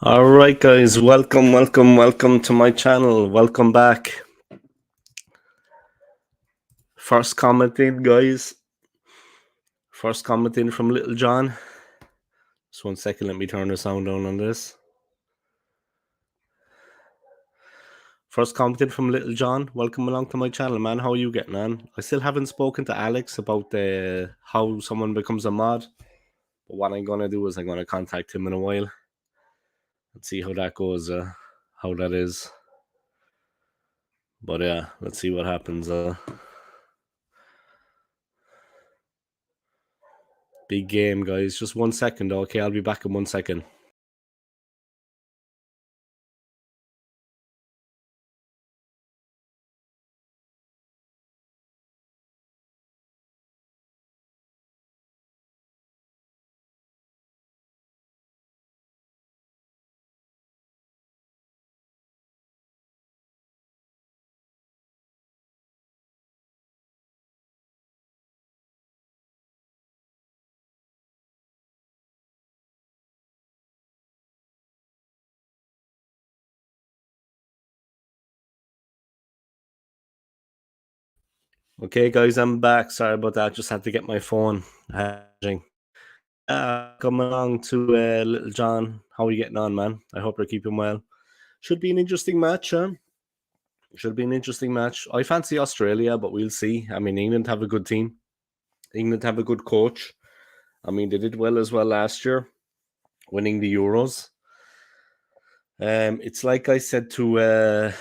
All right, guys, welcome to my channel. Welcome back. First commenting, guys. First commenting from Little John. Just 1 second, let me turn the sound down on this. First commenting from Little John. Welcome along to my channel, man. How are you getting on? I still haven't spoken to Alex about how someone becomes a mod. But what I'm gonna do is I'm gonna contact him in a while and see how that goes, how that is. But yeah, let's see what happens. Big game, guys. Just 1 second, okay? I'll be back in 1 second. Okay, guys, I'm back. Sorry about that. Just had to get my phone. Come along to Little John. How are you getting on, man? I hope you're keeping well. Should be an interesting match, huh? Should be an interesting match. I fancy Australia, but we'll see. I mean, England have a good team. England have a good coach. I mean, they did well as well last year, winning the Euros. It's like I said to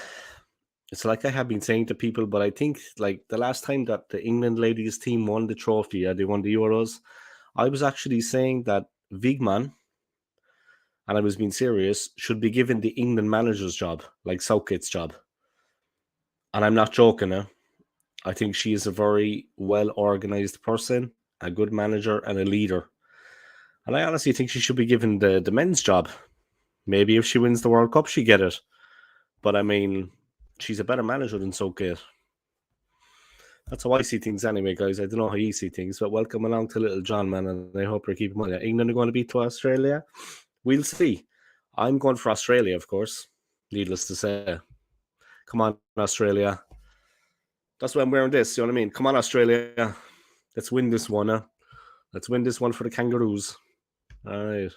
it's like I have been saying to people, but I think like the last time that the England ladies team won the trophy, they won the Euros, I was actually saying that Wigman, and I was being serious, should be given the England manager's job, like Southgate's job. And I'm not joking, I think she is a very well-organized person, a good manager, and a leader. And I honestly think she should be given the men's job. Maybe if she wins the World Cup, she get it. But I mean, she's a better manager than Southgate. That's how I see things anyway, guys. I don't know how you see things, but welcome along to Little John, man, and I hope you're keeping well. England are going to beat to Australia. We'll see. I'm going for Australia, of course. Needless to say. Come on, Australia. That's why I'm wearing this, you know what I mean? Come on, Australia. Let's win this one, huh? Let's win this one for the Kangaroos. All right.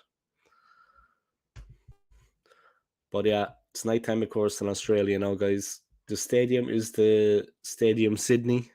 But yeah, it's nighttime, of course, in Australia now, guys. The stadium is the Stadium Sydney.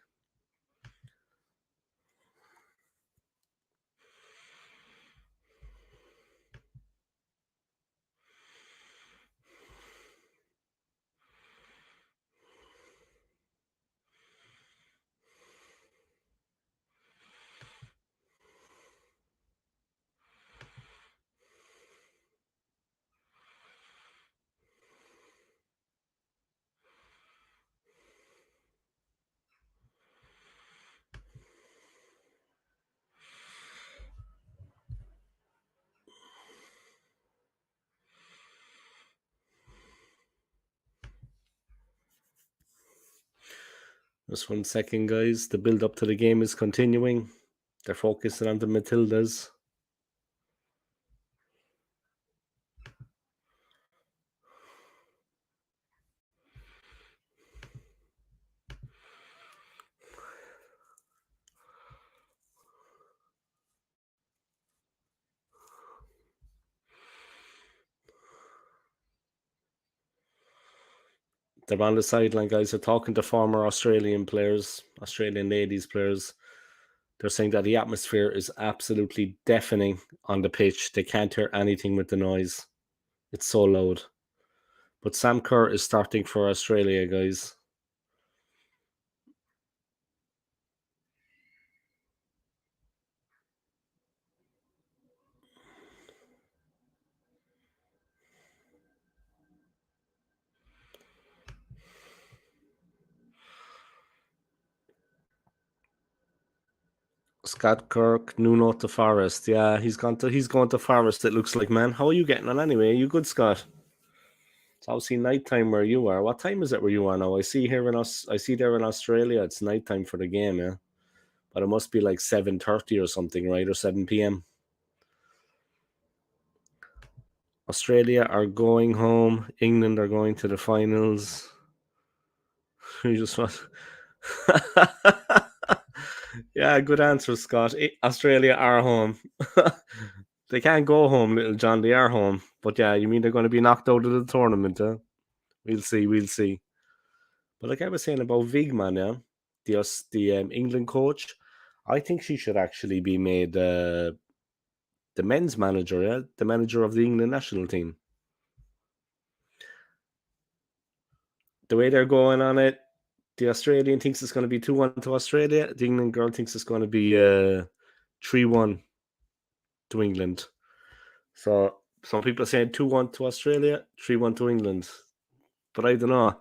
Just 1 second, guys. The build up to the game is continuing. They're focusing on the Matildas. They're on the sideline, guys. They're talking to former Australian players, Australian ladies players. They're saying that the atmosphere is absolutely deafening on the pitch. They can't hear anything with the noise. It's so loud. But Sam Kerr is starting for Australia, guys. Scott Kirk, Nuno to Forest. Yeah, he's going to Forest, it looks like, man. How are you getting on anyway? Are you good, Scott? It's obviously nighttime where you are. What time is it where you are now? I see there in Australia it's nighttime for the game, yeah. But it must be like 7:30 or something, right? Or 7 p.m. Australia are going home. England are going to the finals. You just want. Yeah, good answer, Scott. Australia are home. They can't go home, little John. They are home. But yeah, you mean they're going to be knocked out of the tournament, huh? We'll see. We'll see. But like I was saying about Vigman, yeah, the England coach, I think she should actually be made the men's manager, yeah, the manager of the England national team. The way they're going on it, the Australian thinks it's going to be 2-1 to Australia. The England girl thinks it's going to be 3-1 to England. So some people are saying 2-1 to Australia, 3-1 to England. But I don't know.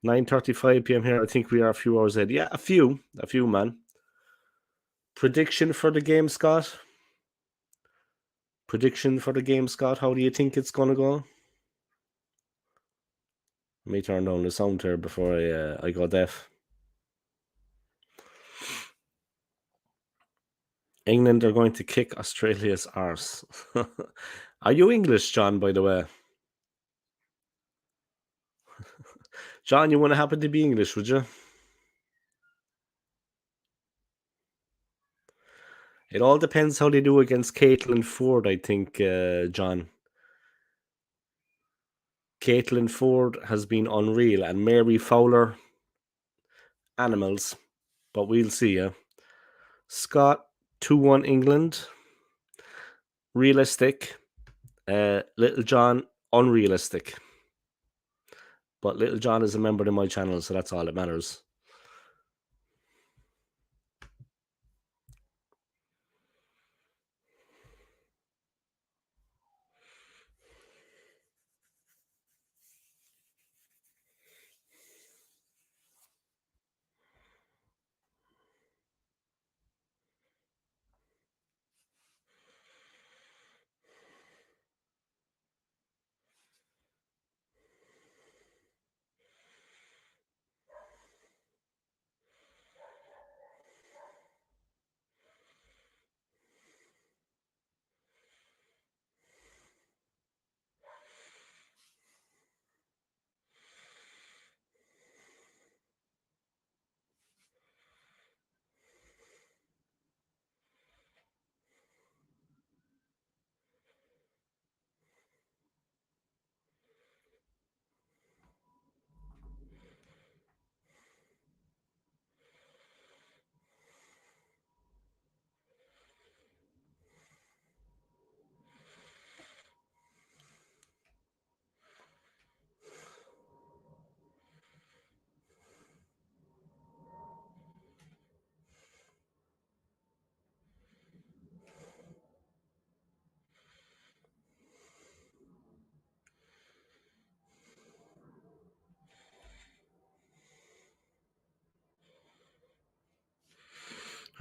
9:35 p.m. here. I think we are a few hours ahead. Yeah, a few, man. Prediction for the game, Scott? Prediction for the game, Scott? How do you think it's going to go? Let me turn down the sound here before I go deaf. England are going to kick Australia's arse. Are you English, John, by the way? John, you wouldn't happen to be English, would you? It all depends how they do against Caitlin Ford, I think, John. Caitlin Ford has been unreal, and Mary Fowler, animals. But we'll see, yeah. Scott, 2-1 England. Realistic. Little John, unrealistic. But Little John is a member of my channel, so that's all that matters.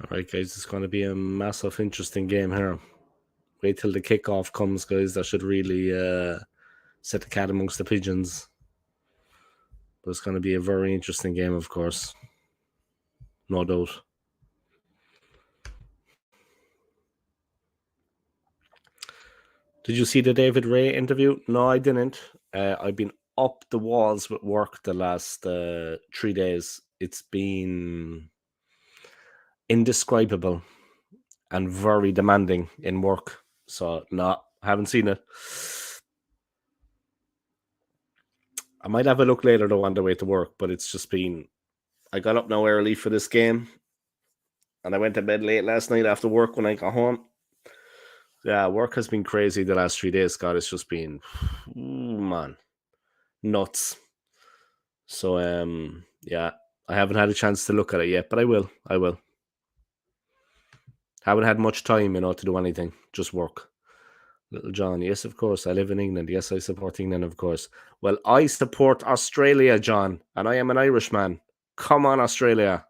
All right, guys, it's going to be a massive, interesting game here. Wait till the kickoff comes, guys. That should really set the cat amongst the pigeons. But it's going to be a very interesting game, of course. No doubt. Did you see the David Ray interview? No, I didn't. I've been up the walls with work the last 3 days. It's been indescribable and very demanding in work. So, no, haven't seen it. I might have a look later, though, on the way to work, but it's just been. I got up now early for this game, and I went to bed late last night after work when I got home. Yeah, work has been crazy the last 3 days, Scott. It's just been, man, nuts. So, yeah, I haven't had a chance to look at it yet, but I will. Haven't had much time, to do anything. Just work. Little John, yes, of course. I live in England. Yes, I support England, of course. Well, I support Australia, John, and I am an Irishman. Come on, Australia.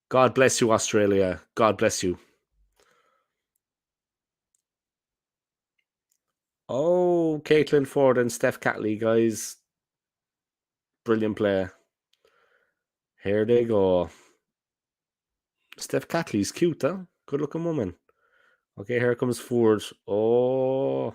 God bless you, Australia. God bless you. Oh, Caitlin Ford and Steph Catley, guys. Brilliant play. Here they go. Steph Catley's cute, huh? Good looking woman. Okay, here comes Ford. Oh,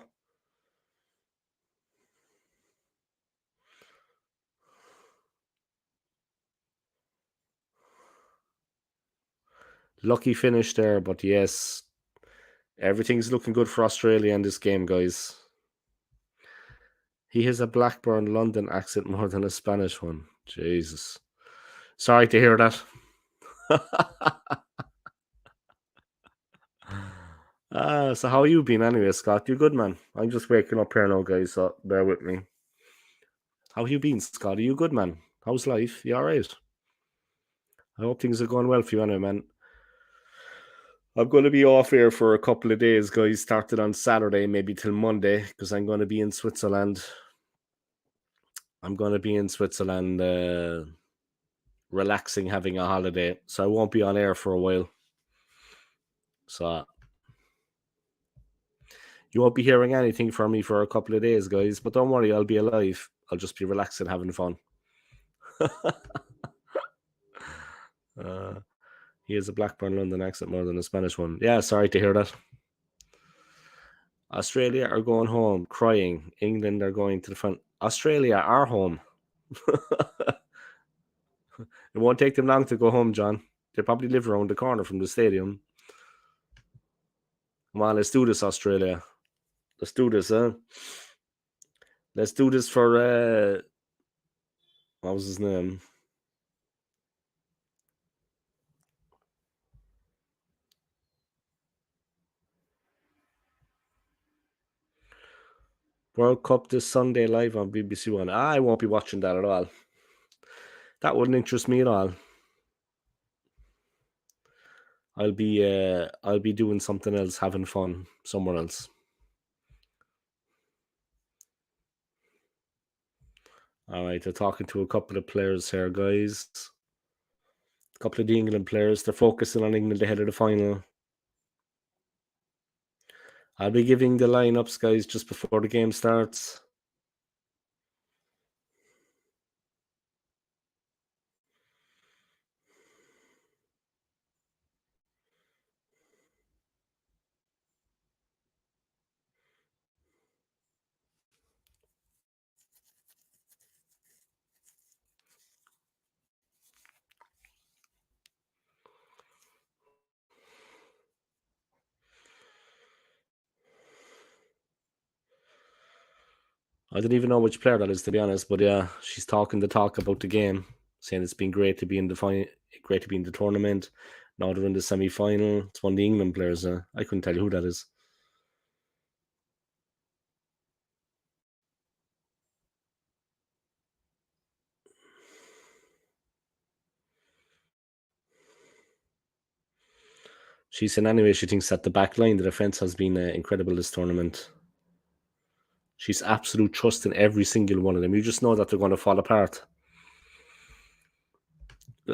lucky finish there, but yes, everything's looking good for Australia in this game, guys. He has a Blackburn London accent more than a Spanish one. Jesus. Sorry to hear that. So how you been anyway, Scott? You good, man? I'm just waking up here now, guys, so bear with me. How you been, Scott? Are you good, man? How's life? You alright? I hope things are going well for you anyway, man. I'm going to be off here for a couple of days, guys. Started on Saturday, maybe till Monday, because I'm going to be in Switzerland. I'm going to be in Switzerland, relaxing, having a holiday. So I won't be on air for a while. So you won't be hearing anything from me for a couple of days, guys. But don't worry, I'll be alive. I'll just be relaxing, having fun. He has a Blackburn London accent more than a Spanish one. Yeah, sorry to hear that. Australia are going home, crying. England are going to the front. Australia are home. It won't take them long to go home, John. They probably live around the corner from the stadium. Come on, let's do this, Australia. Let's do this, huh? Let's do this for what was his name? World Cup this Sunday live on BBC One. I won't be watching that at all. That wouldn't interest me at all. I'll be doing something else, having fun somewhere else. All right, they're talking to a couple of players here, guys. A couple of the England players. They're focusing on England ahead of the final. I'll be giving the lineups, guys, just before the game starts. I don't even know which player that is, to be honest. But yeah, she's talking the talk about the game, saying it's been great to be in the great to be in the tournament. Now they're in the semi-final. It's one of the England players. I couldn't tell you who that is. She said anyway, she thinks that the back line, the defense has been incredible this tournament. She's absolute trust in every single one of them. You just know that they're going to fall apart.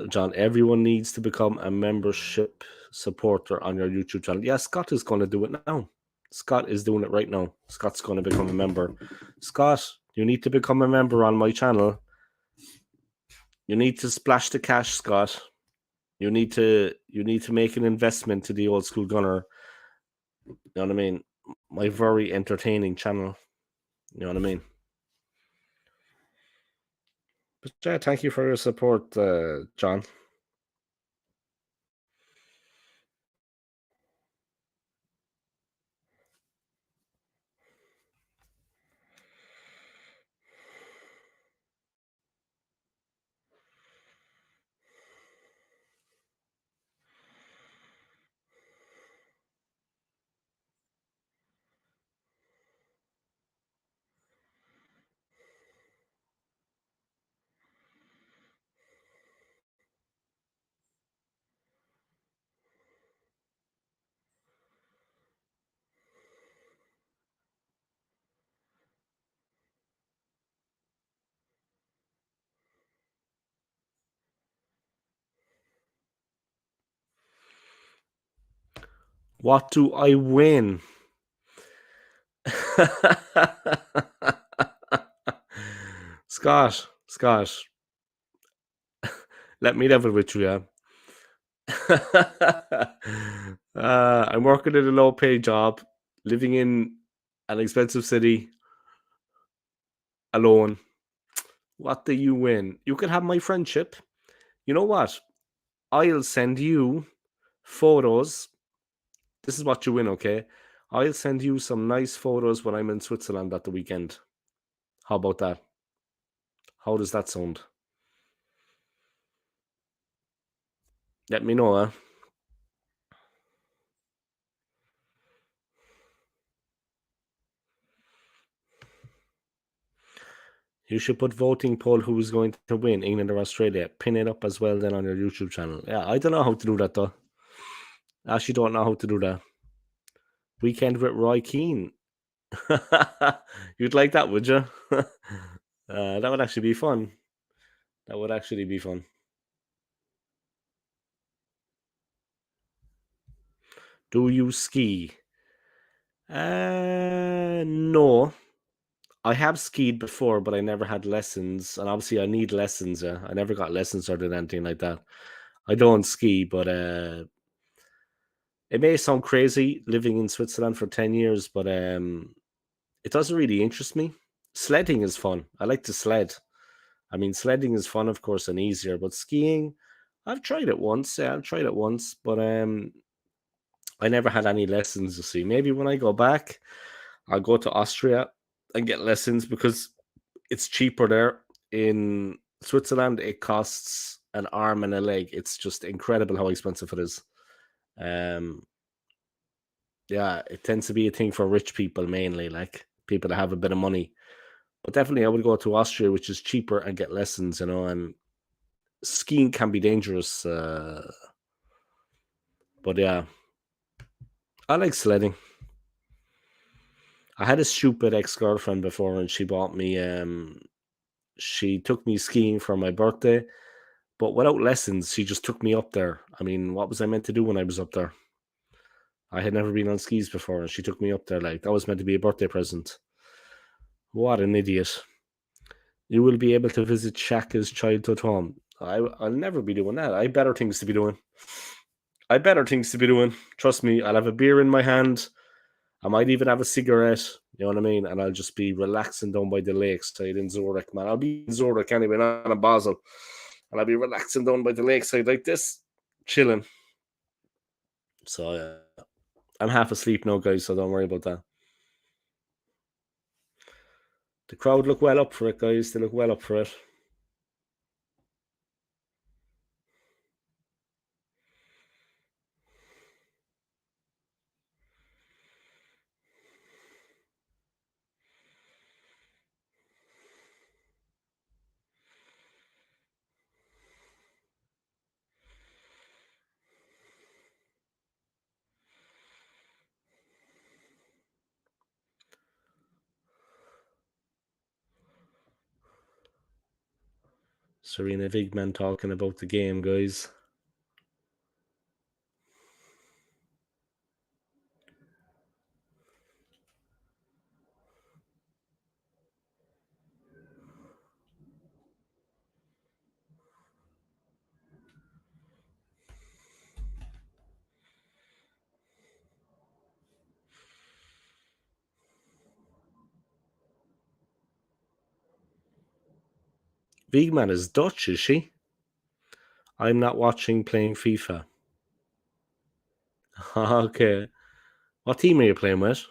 John, everyone needs to become a membership supporter on your YouTube channel. Yeah, Scott is going to do it now. Scott is doing it right now. Scott's going to become a member. Scott, you need to become a member on my channel. You need to splash the cash, Scott. You need to make an investment to the Old School Gunner. You know what I mean? My very entertaining channel. You know what I mean? But yeah, thank you for your support, John. What do I win? Scott, let me level with you, yeah. I'm working in a low paid job, living in an expensive city alone. What do you win? You can have my friendship. You know what? I'll send you photos. This is what you win, okay? I'll send you some nice photos when I'm in Switzerland at the weekend. How about that? How does that sound? Let me know, You should put voting poll who is going to win, England or Australia. Pin it up as well then on your YouTube channel. Yeah, I don't know how to do that though. I actually don't know how to do that. Weekend with Roy Keane. You'd like that, would you? That would actually be fun. That would actually be fun. Do you ski? No. I have skied before, but I never had lessons. And obviously, I need lessons. I never got lessons or did anything like that. I don't ski, but it may sound crazy living in Switzerland for 10 years, but it doesn't really interest me. Sledding is fun. I like to sled. I mean, sledding is fun, of course, and easier, but skiing, I've tried it once. Yeah, I've tried it once, but I never had any lessons. You see, maybe when I go back, I'll go to Austria and get lessons because it's cheaper there. In Switzerland, it costs an arm and a leg. It's just incredible how expensive it is. Um, yeah, it tends to be a thing for rich people mainly, like people that have a bit of money. But definitely, I would go to Austria, which is cheaper, and get lessons. And skiing can be dangerous. But yeah, I like sledding. I had a stupid ex girlfriend before, and she bought me. She took me skiing for my birthday, but without lessons, she just took me up there. I mean, what was I meant to do when I was up there? I had never been on skis before, and she took me up there. Like that was meant to be a birthday present. What an idiot! You will be able to visit Shaka's childhood home. I'll never be doing that. I better things to be doing. I better things to be doing. Trust me, I'll have a beer in my hand. I might even have a cigarette. You know what I mean? And I'll just be relaxing down by the lakeside in Zurich, man. I'll be in Zurich anyway, not in Basel. And I'll be relaxing down by the lakeside like this, chilling. So yeah. I'm half asleep now, guys, so don't worry about that. The crowd look well up for it, guys. They look well up for it. Serena Vigman talking about the game, guys. Vigman is Dutch, is she? I'm not watching playing FIFA. Okay. What team are you playing with?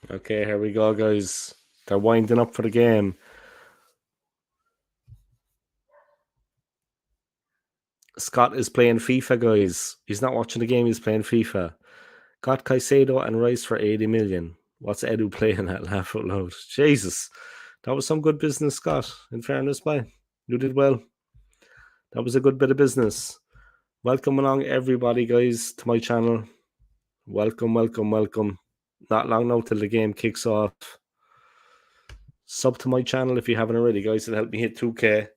Okay, here we go, guys. They're winding up for the game. Scott is playing FIFA, guys. He's not watching the game, he's playing FIFA. Got Caicedo and Rice for 80 million. What's Edu playing at? Laugh out loud. Jesus. That was some good business, Scott. In fairness, man. You did well. That was a good bit of business. Welcome along, everybody, guys, to my channel. Welcome, welcome, welcome. Not long now till the game kicks off. Sub to my channel if you haven't already, guys. It'll help me hit 2K.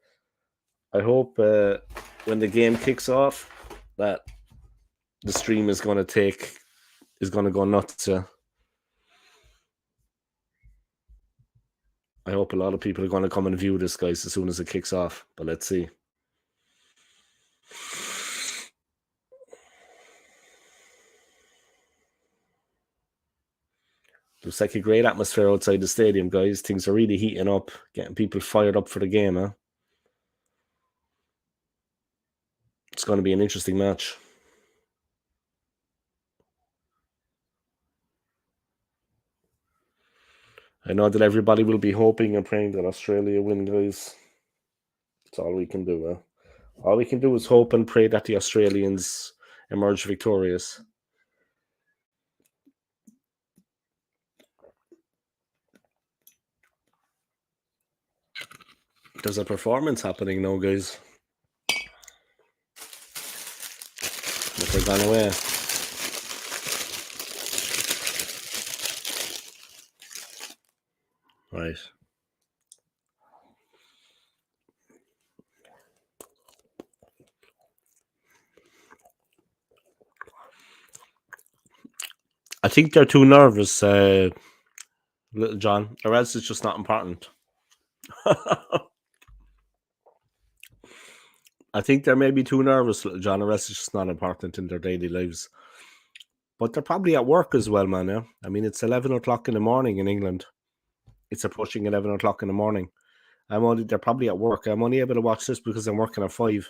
I hope when the game kicks off that the stream is going to go nuts. I hope a lot of people are going to come and view this, guys, as soon as it kicks off. But let's see. Looks like a great atmosphere outside the stadium, guys. Things are really heating up, getting people fired up for the game, huh? It's going to be an interesting match. I know that everybody will be hoping and praying that Australia win, guys. That's all we can do, huh? All we can do is hope and pray that the Australians emerge victorious. There's a performance happening now, guys. But they're gone away. Right. I think they're too nervous, Little John, or else it's just not important. I think they're maybe too nervous, Little John, or else it's just not important in their daily lives. But they're probably at work as well, man. Yeah? I mean, it's 11 o'clock in the morning in England. It's approaching 11 o'clock in the morning. They're probably at work. I'm only able to watch this because I'm working at 5.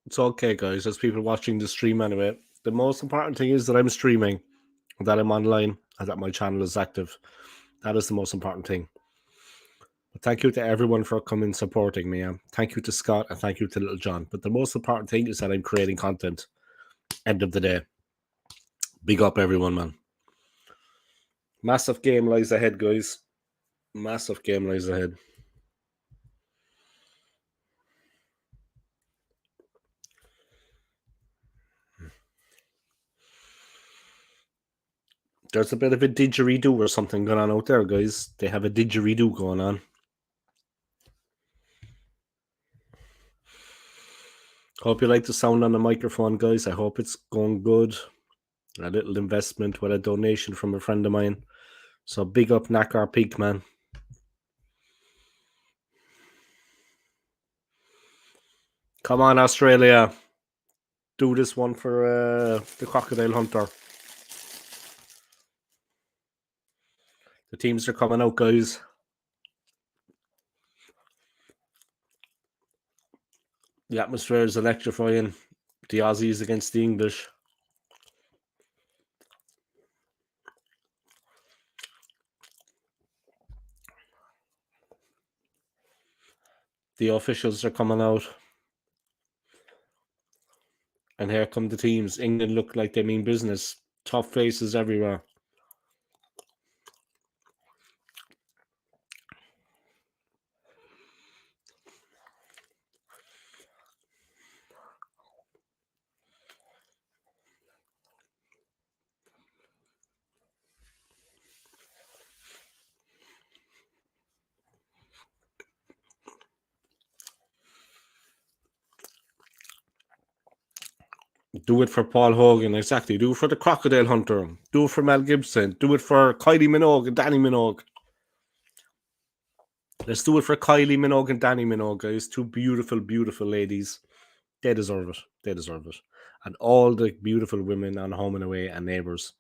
It's okay, guys. There's people watching the stream anyway. The most important thing is that I'm streaming, that I'm online, and that my channel is active. That is the most important thing. But thank you to everyone for coming supporting me. Thank you to Scott and thank you to Little John. But the most important thing is that I'm creating content. End of the day. Big up everyone, man. Massive game lies ahead, guys. Massive game lies ahead. There's a bit of a didgeridoo or something going on out there, guys. They have a didgeridoo going on. Hope you like the sound on the microphone, guys. I hope it's going good. A little investment with a donation from a friend of mine. So big up Nakar Peak, man. Come on, Australia. Do this one for the Crocodile Hunter. The teams are coming out, guys. The atmosphere is electrifying. The Aussies against the English. The officials are coming out. And here come the teams. England look like they mean business. Tough faces everywhere. Do it for Paul Hogan, exactly. Do it for the Crocodile Hunter. Do it for Mel Gibson. Do it for Kylie Minogue and Danny Minogue. Let's do it for Kylie Minogue and Danny Minogue, guys. Two beautiful, beautiful ladies. They deserve it. They deserve it. And all the beautiful women on Home and Away and Neighbours.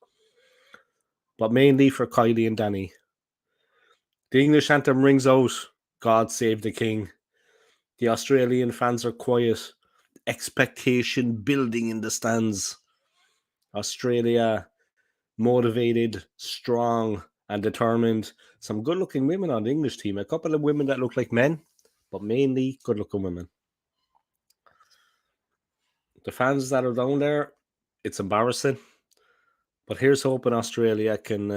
But mainly for Kylie and Danny. The English anthem rings out, God Save the King. The Australian fans are quiet. Expectation building in the stands. Australia motivated, strong, and determined. Some good looking women on the English team. A couple of women that look like men, but mainly good looking women. The fans that are down there, it's embarrassing. But here's hoping Australia can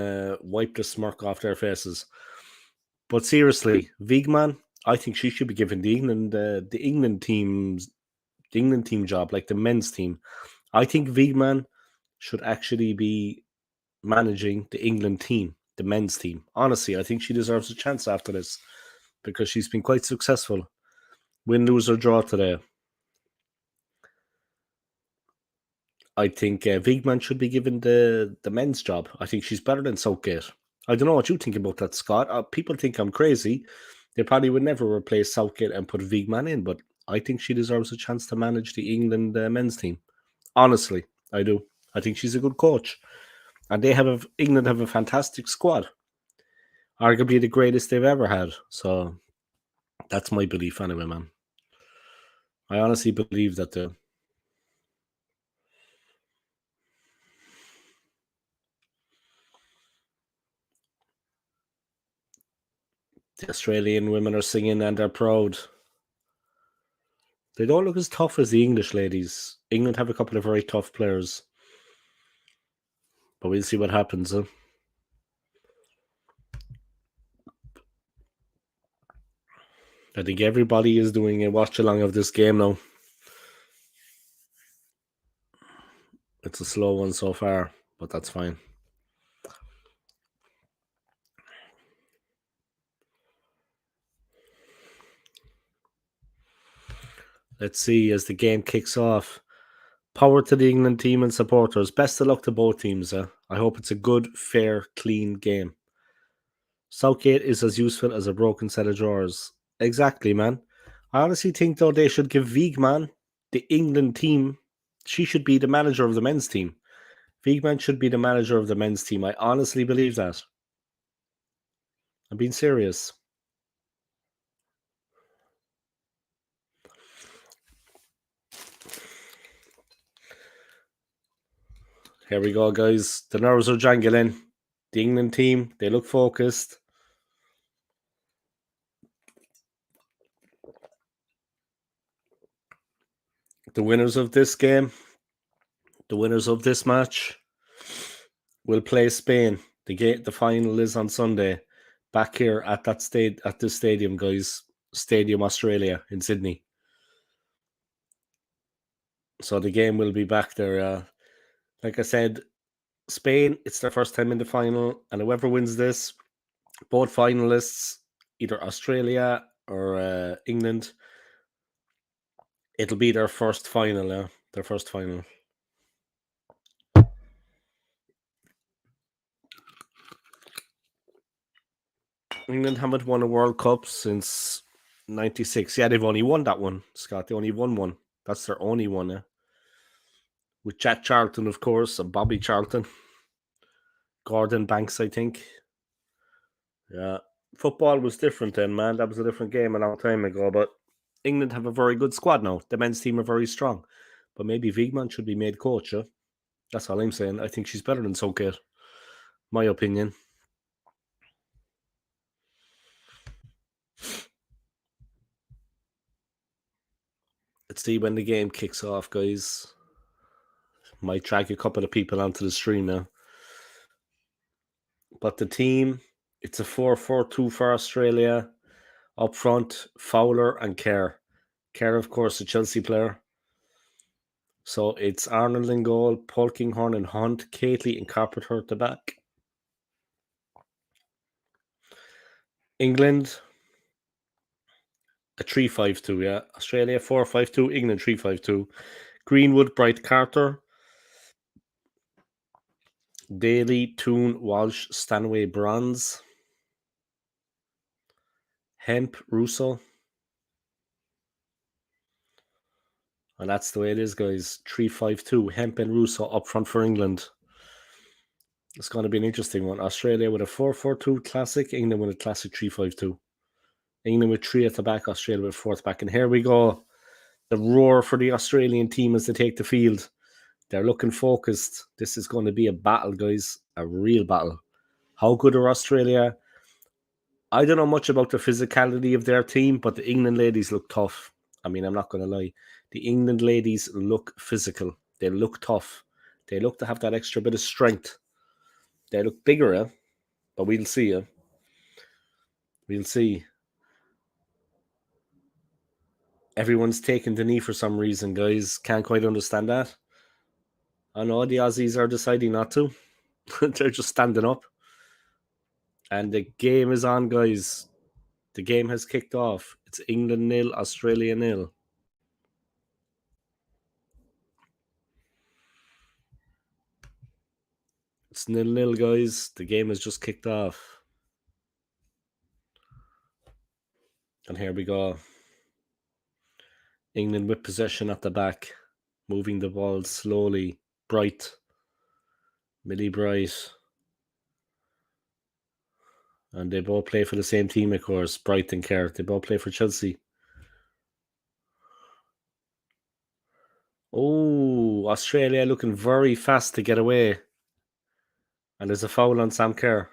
wipe the smirk off their faces. But seriously, Wiegman, I think she should be given the England team job, like the men's team. I think Wiegman should actually be managing the England team, the men's team. Honestly, I think she deserves a chance after this because she's been quite successful. Win, lose, or draw today. I think Wiegman should be given the men's job. I think she's better than Southgate. I don't know what you think about that, Scott. People think I'm crazy. They probably would never replace Southgate and put Wiegman in, but I think she deserves a chance to manage the England men's team. Honestly, I do. I think she's a good coach. And England have a fantastic squad. Arguably the greatest they've ever had. So that's my belief anyway, man. I honestly believe that the Australian women are singing and they're proud. They don't look as tough as the English ladies. England have a couple of very tough players. But we'll see what happens. Huh? I think everybody is doing a watch along of this game now. It's a slow one so far, but that's fine. Let's see as the game kicks off. Power to the England team and supporters. Best of luck to both teams. I hope it's a good, fair, clean game. Southgate is as useful as a broken set of drawers. Exactly, man. I honestly think, though, they should give Wiegman, the England team, she should be the manager of the men's team. Wiegman should be the manager of the men's team. I honestly believe that. I'm being serious. Here we go, guys. The nerves are jangling. The England team, they look focused. The winners of this game, the winners of this match, will play Spain. The final is on Sunday, back here at this stadium, guys. Stadium Australia in Sydney. So the game will be back there. Like I said, Spain, it's their first time in the final, and whoever wins this, both finalists, either Australia or England, it'll be their first final. Their first final. England haven't won a World Cup since '96. Yeah, they've only won that one, Scott. They only won one. That's their only one. With Jack Charlton, of course, and Bobby Charlton. Gordon Banks, I think. Yeah. Football was different then, man. That was a different game a long time ago. But England have a very good squad now. The men's team are very strong. But maybe Wiegman should be made coach. That's all I'm saying. I think she's better than Southgate. My opinion. Let's see when the game kicks off, guys. Might drag a couple of people onto the stream now. But the team, it's a 4-4-2 for Australia. Up front, Fowler and Kerr. Kerr, of course, a Chelsea player. So it's Arnold in goal, Polkinghorn and Hunt, Catley and Carpenter at the back. England, a 3-5-2, yeah. Australia 4-5-2, England 3-5-2. Greenwood, Bright, Carter, Daly, Toon, Walsh, Stanway, Bronze, Hemp, Russo. And that's the way it is, guys. 3-5-2. Hemp and Russo up front for England. It's going to be an interesting one. Australia with a 4-4-2 classic. England with a classic 3-5-2. England with 3 at the back. Australia with 4 at the back. And here we go. The roar for the Australian team as they take the field. They're looking focused. This is going to be a battle, guys. A real battle. How good are Australia? I don't know much about the physicality of their team, but the England ladies look tough. I mean, I'm not going to lie. The England ladies look physical. They look tough. They look to have that extra bit of strength. They look bigger, but we'll see. We'll see. Everyone's taking the knee for some reason, guys. Can't quite understand that. I know the Aussies are deciding not to. They're just standing up. And the game is on, guys. The game has kicked off. It's England 0, Australia 0. It's 0-0, guys. The game has just kicked off. And here we go. England with possession at the back. Moving the ball slowly. Bright. Millie Bright. And they both play for the same team, of course. Bright and Kerr. They both play for Chelsea. Oh, Australia looking very fast to get away. And there's a foul on Sam Kerr.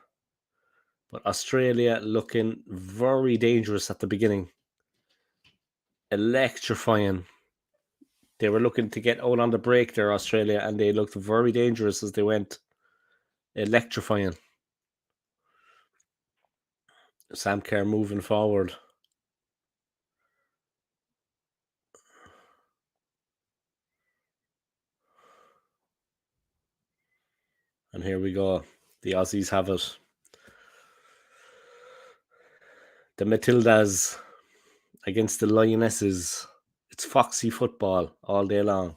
But Australia looking very dangerous at the beginning. Electrifying. They were looking to get out on the break there, Australia, and they looked very dangerous as they went. Electrifying. Sam Kerr moving forward. And here we go. The Aussies have it. The Matildas against the Lionesses. It's foxy football all day long.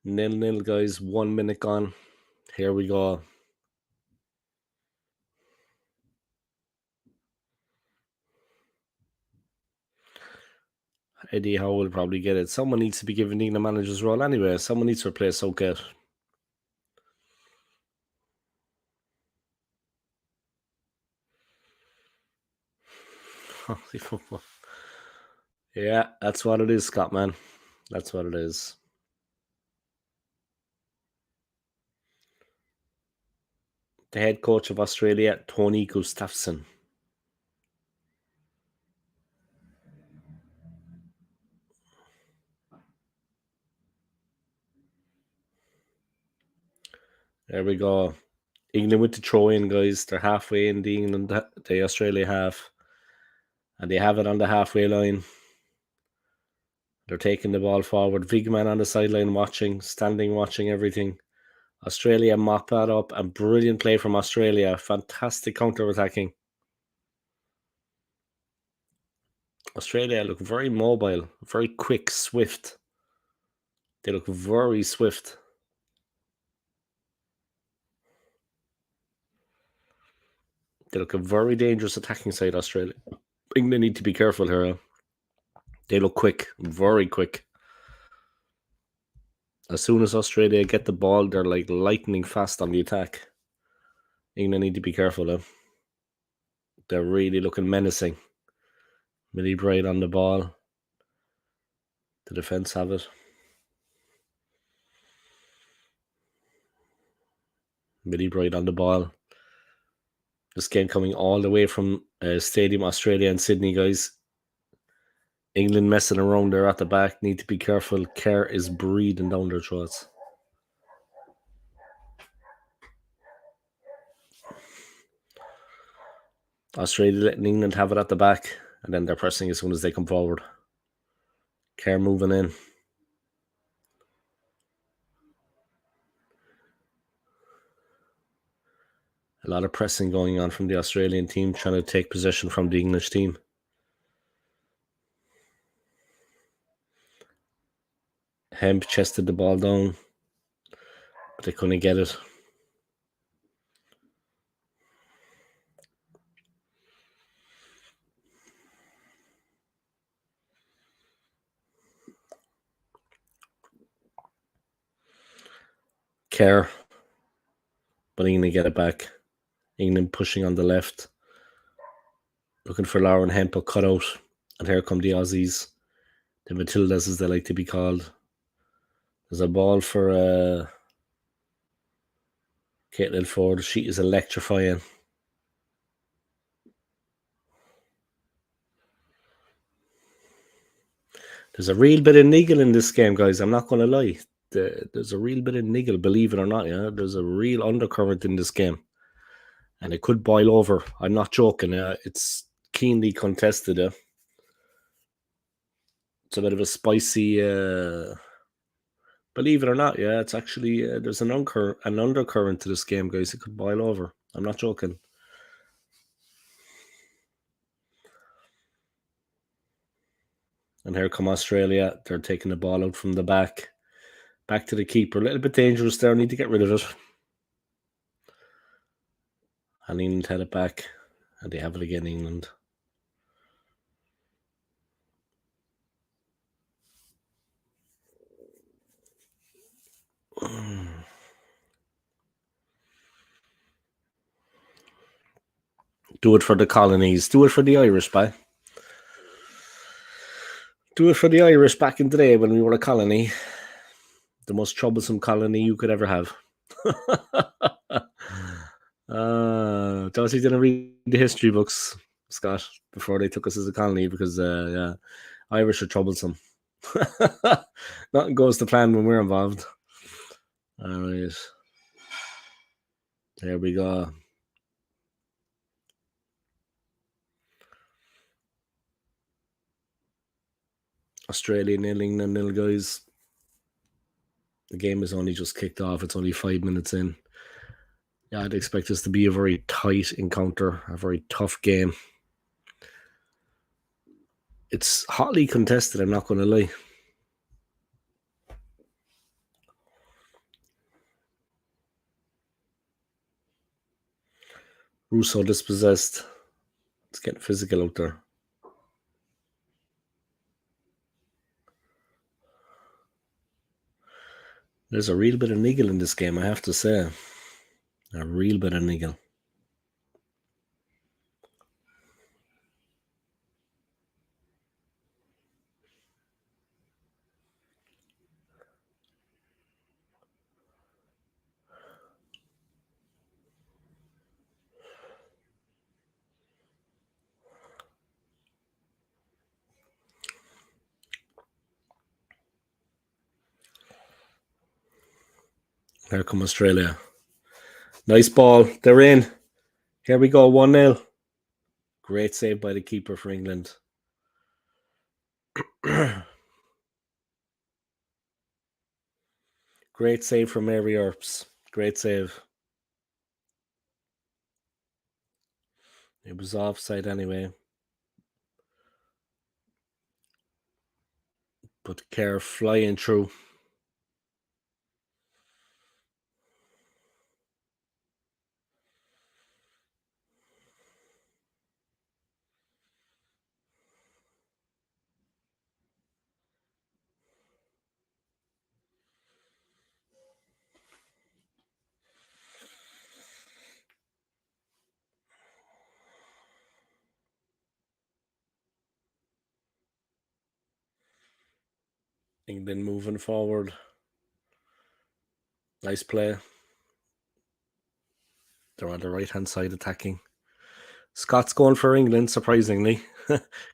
Nil, guys. 1 minute gone. Here we go. Eddie Howe will probably get it. Someone needs to be given the manager's role anyway. Someone needs to replace Southgate. Yeah, that's what it is, Scott, man. That's what it is. The head coach of Australia, Tony Gustafsson. There we go. England with the throw in, guys. They're halfway in the Australia half. And they have it on the halfway line. They're taking the ball forward. Vigman on the sideline watching, standing watching everything. Australia mop that up. And brilliant play from Australia. Fantastic counter-attacking. Australia look very mobile, very quick, swift. They look very swift. They look a very dangerous attacking side, Australia. England need to be careful here. They look quick, very quick. As soon as Australia get the ball, they're like lightning fast on the attack. England need to be careful. They're really looking menacing. Millie Bright on the ball. The defence have it. Millie Bright on the ball. This game coming all the way from Stadium Australia and Sydney, guys. England messing around there at the back. Need to be careful. Kerr is breathing down their throats. Australia letting England have it at the back, and then they're pressing as soon as they come forward. Kerr moving in. A lot of pressing going on from the Australian team, trying to take possession from the English team. Hemp chested the ball down, but they couldn't get it. Kerr, but England get it back. England pushing on the left, looking for Lauren Hemp, a cutout, and here come the Aussies, the Matildas as they like to be called. There's a ball for Caitlin Ford. She is electrifying. There's a real bit of niggle in this game, guys. I'm not going to lie. There's a real bit of niggle, believe it or not. Yeah, there's a real undercurrent in this game, and it could boil over. I'm not joking. It's keenly contested. It's a bit of a spicy. Believe it or not, yeah, it's actually there's an undercurrent to this game, guys. It could boil over. I'm not joking. And here come Australia. They're taking the ball out from the back. Back to the keeper. A little bit dangerous there. Need to get rid of it. And England had it back. And they have it again, England. Do it for the colonies. Do it for the Irish, bye. Do it for the Irish back in the day when we were a colony. The most troublesome colony you could ever have. Darcy didn't read the history books, Scott, before they took us as a colony because, yeah, Irish are troublesome. Nothing goes to plan when we're involved. All right. There we go. Australia nil, England nil, guys. The game is only just kicked off. It's only 5 minutes in. Yeah, I'd expect this to be a very tight encounter, a very tough game. It's hotly contested, I'm not going to lie. Russo dispossessed. It's getting physical out there. There's a real bit of niggle in this game, I have to say. A real bit of niggle. Here come Australia. Nice ball. They're in. Here we go. 1-0. Great save by the keeper for England. Great save from Mary Earps. Great save. It was offside anyway. But Kerr flying through. England moving forward. Nice play. They're on the right-hand side attacking. Scott's going for England, surprisingly,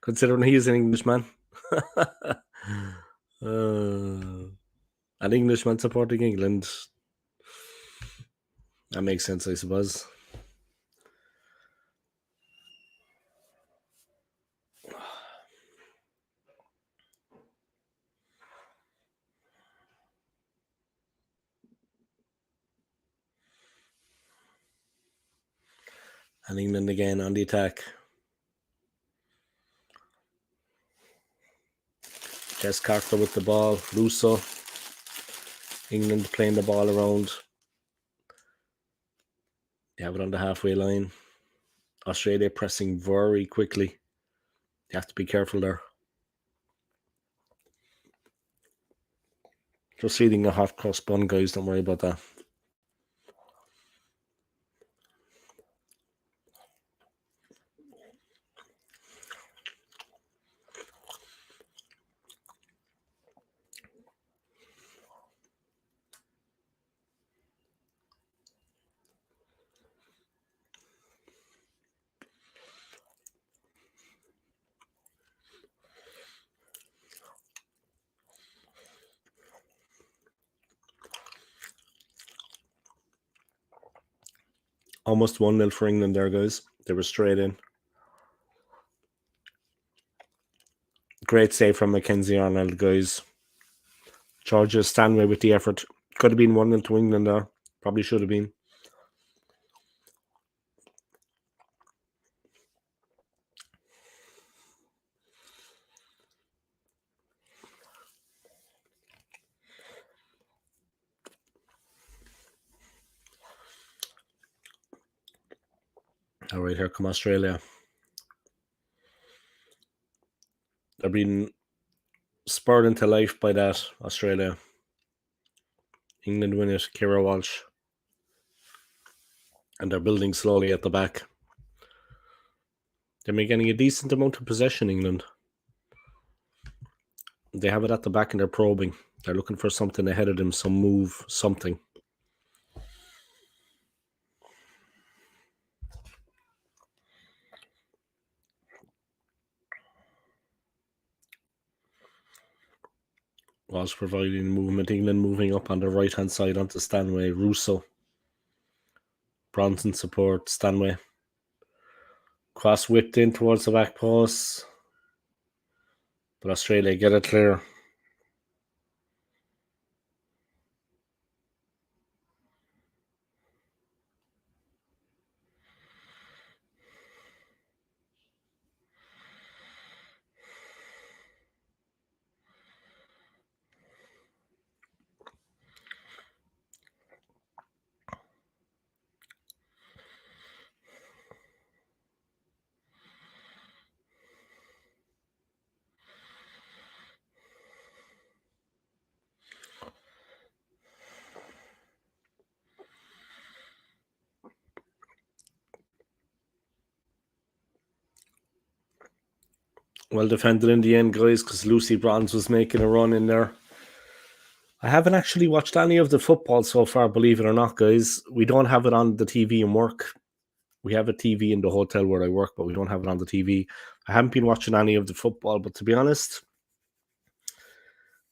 considering he's an Englishman. An Englishman supporting England. That makes sense, I suppose. And England again on the attack. Jess Carter with the ball. Russo. England playing the ball around. They have it on the halfway line. Australia pressing very quickly. You have to be careful there. Just eating a hot cross bun, guys. Don't worry about that. Almost 1-0 for England there, guys. They were straight in. Great save from Mackenzie Arnold, guys. Georgia Stanway with the effort. Could have been 1-0 to England there. Probably should have been. All right, here come Australia. They're being spurred into life by that, Australia. England win it, Kira Walsh. And they're building slowly at the back. They're getting a decent amount of possession, England. They have it at the back and they're probing. They're looking for something ahead of them, some move, something. Walsh providing movement. England moving up on the right-hand side onto Stanway. Russo. Bronson support. Stanway. Cross whipped in towards the back post. But Australia get it clear. Well defended in the end, guys, because Lucy Bronze was making a run in there. I haven't actually watched any of the football so far, believe it or not, guys. We don't have it on the TV in work. We have a TV in the hotel where I work, but we don't have it on the TV. I haven't been watching any of the football, but to be honest,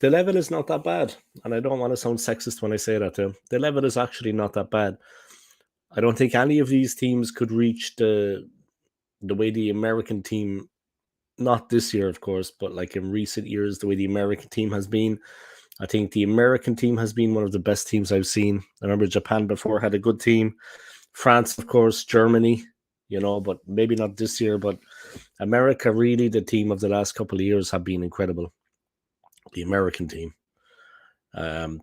the level is not that bad. And I don't want to sound sexist when I say that, too. The level is actually not that bad. I don't think any of these teams could reach the way the American team, not this year, of course, but like in recent years, the way the American team has been. I think the American team has been one of the best teams I've seen. I remember Japan before had a good team. France, of course, Germany, but maybe not this year. But America, really, the team of the last couple of years have been incredible. The American team. The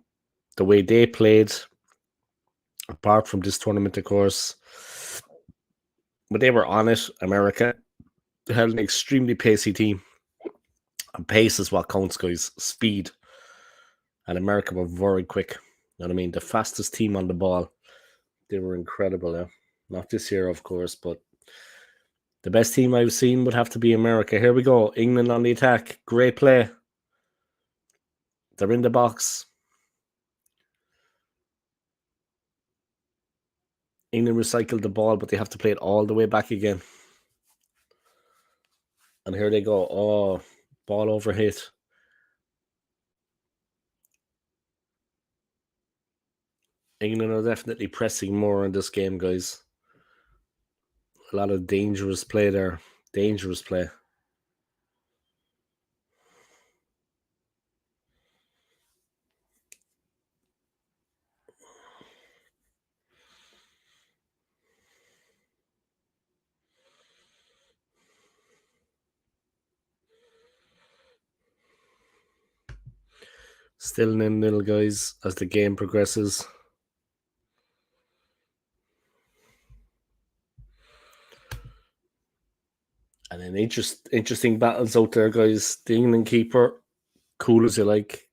way they played, apart from this tournament, of course, but they were on it. America had an extremely pacey team. And pace is what counts, guys. Speed. And America were very quick. You know what I mean? The fastest team on the ball. They were incredible. Yeah? Not this year, of course, but the best team I've seen would have to be America. Here we go. England on the attack. Great play. They're in the box. England recycled the ball, but they have to play it all the way back again. And here they go. Oh, ball overhit. England are definitely pressing more in this game, guys. A lot of dangerous play there. Dangerous play. Still 0-0, guys, as the game progresses. And then interesting battles out there, guys. The England keeper, cool as you like.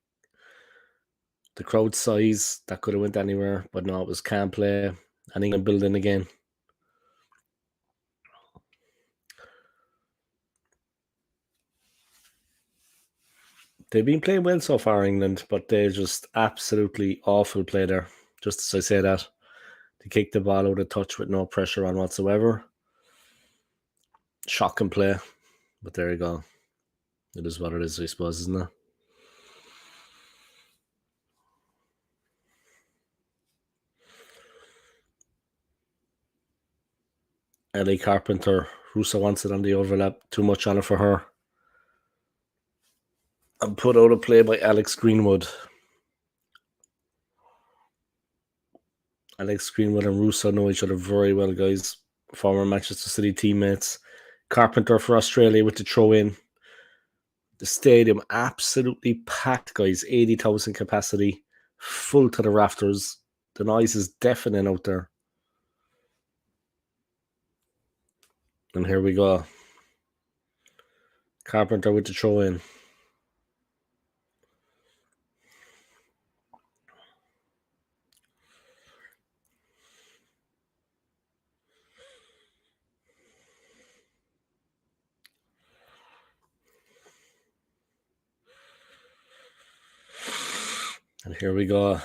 The crowd size, that could have went anywhere, but no, it was can't play. And England building again. They've been playing well so far, England, but they're just absolutely awful play there. Just as I say that, they kick the ball out of touch with no pressure on whatsoever. Shocking play, but there you go. It is what it is, I suppose, isn't it? Ellie Carpenter, Russo wants it on the overlap. Too much on it for her. And put out a play by Alex Greenwood. Alex Greenwood and Russo know each other very well, guys. Former Manchester City teammates. Carpenter for Australia with the throw in. The stadium absolutely packed, guys. 80,000 capacity. Full to the rafters. The noise is deafening out there. And here we go. Carpenter with the throw in. And here we go.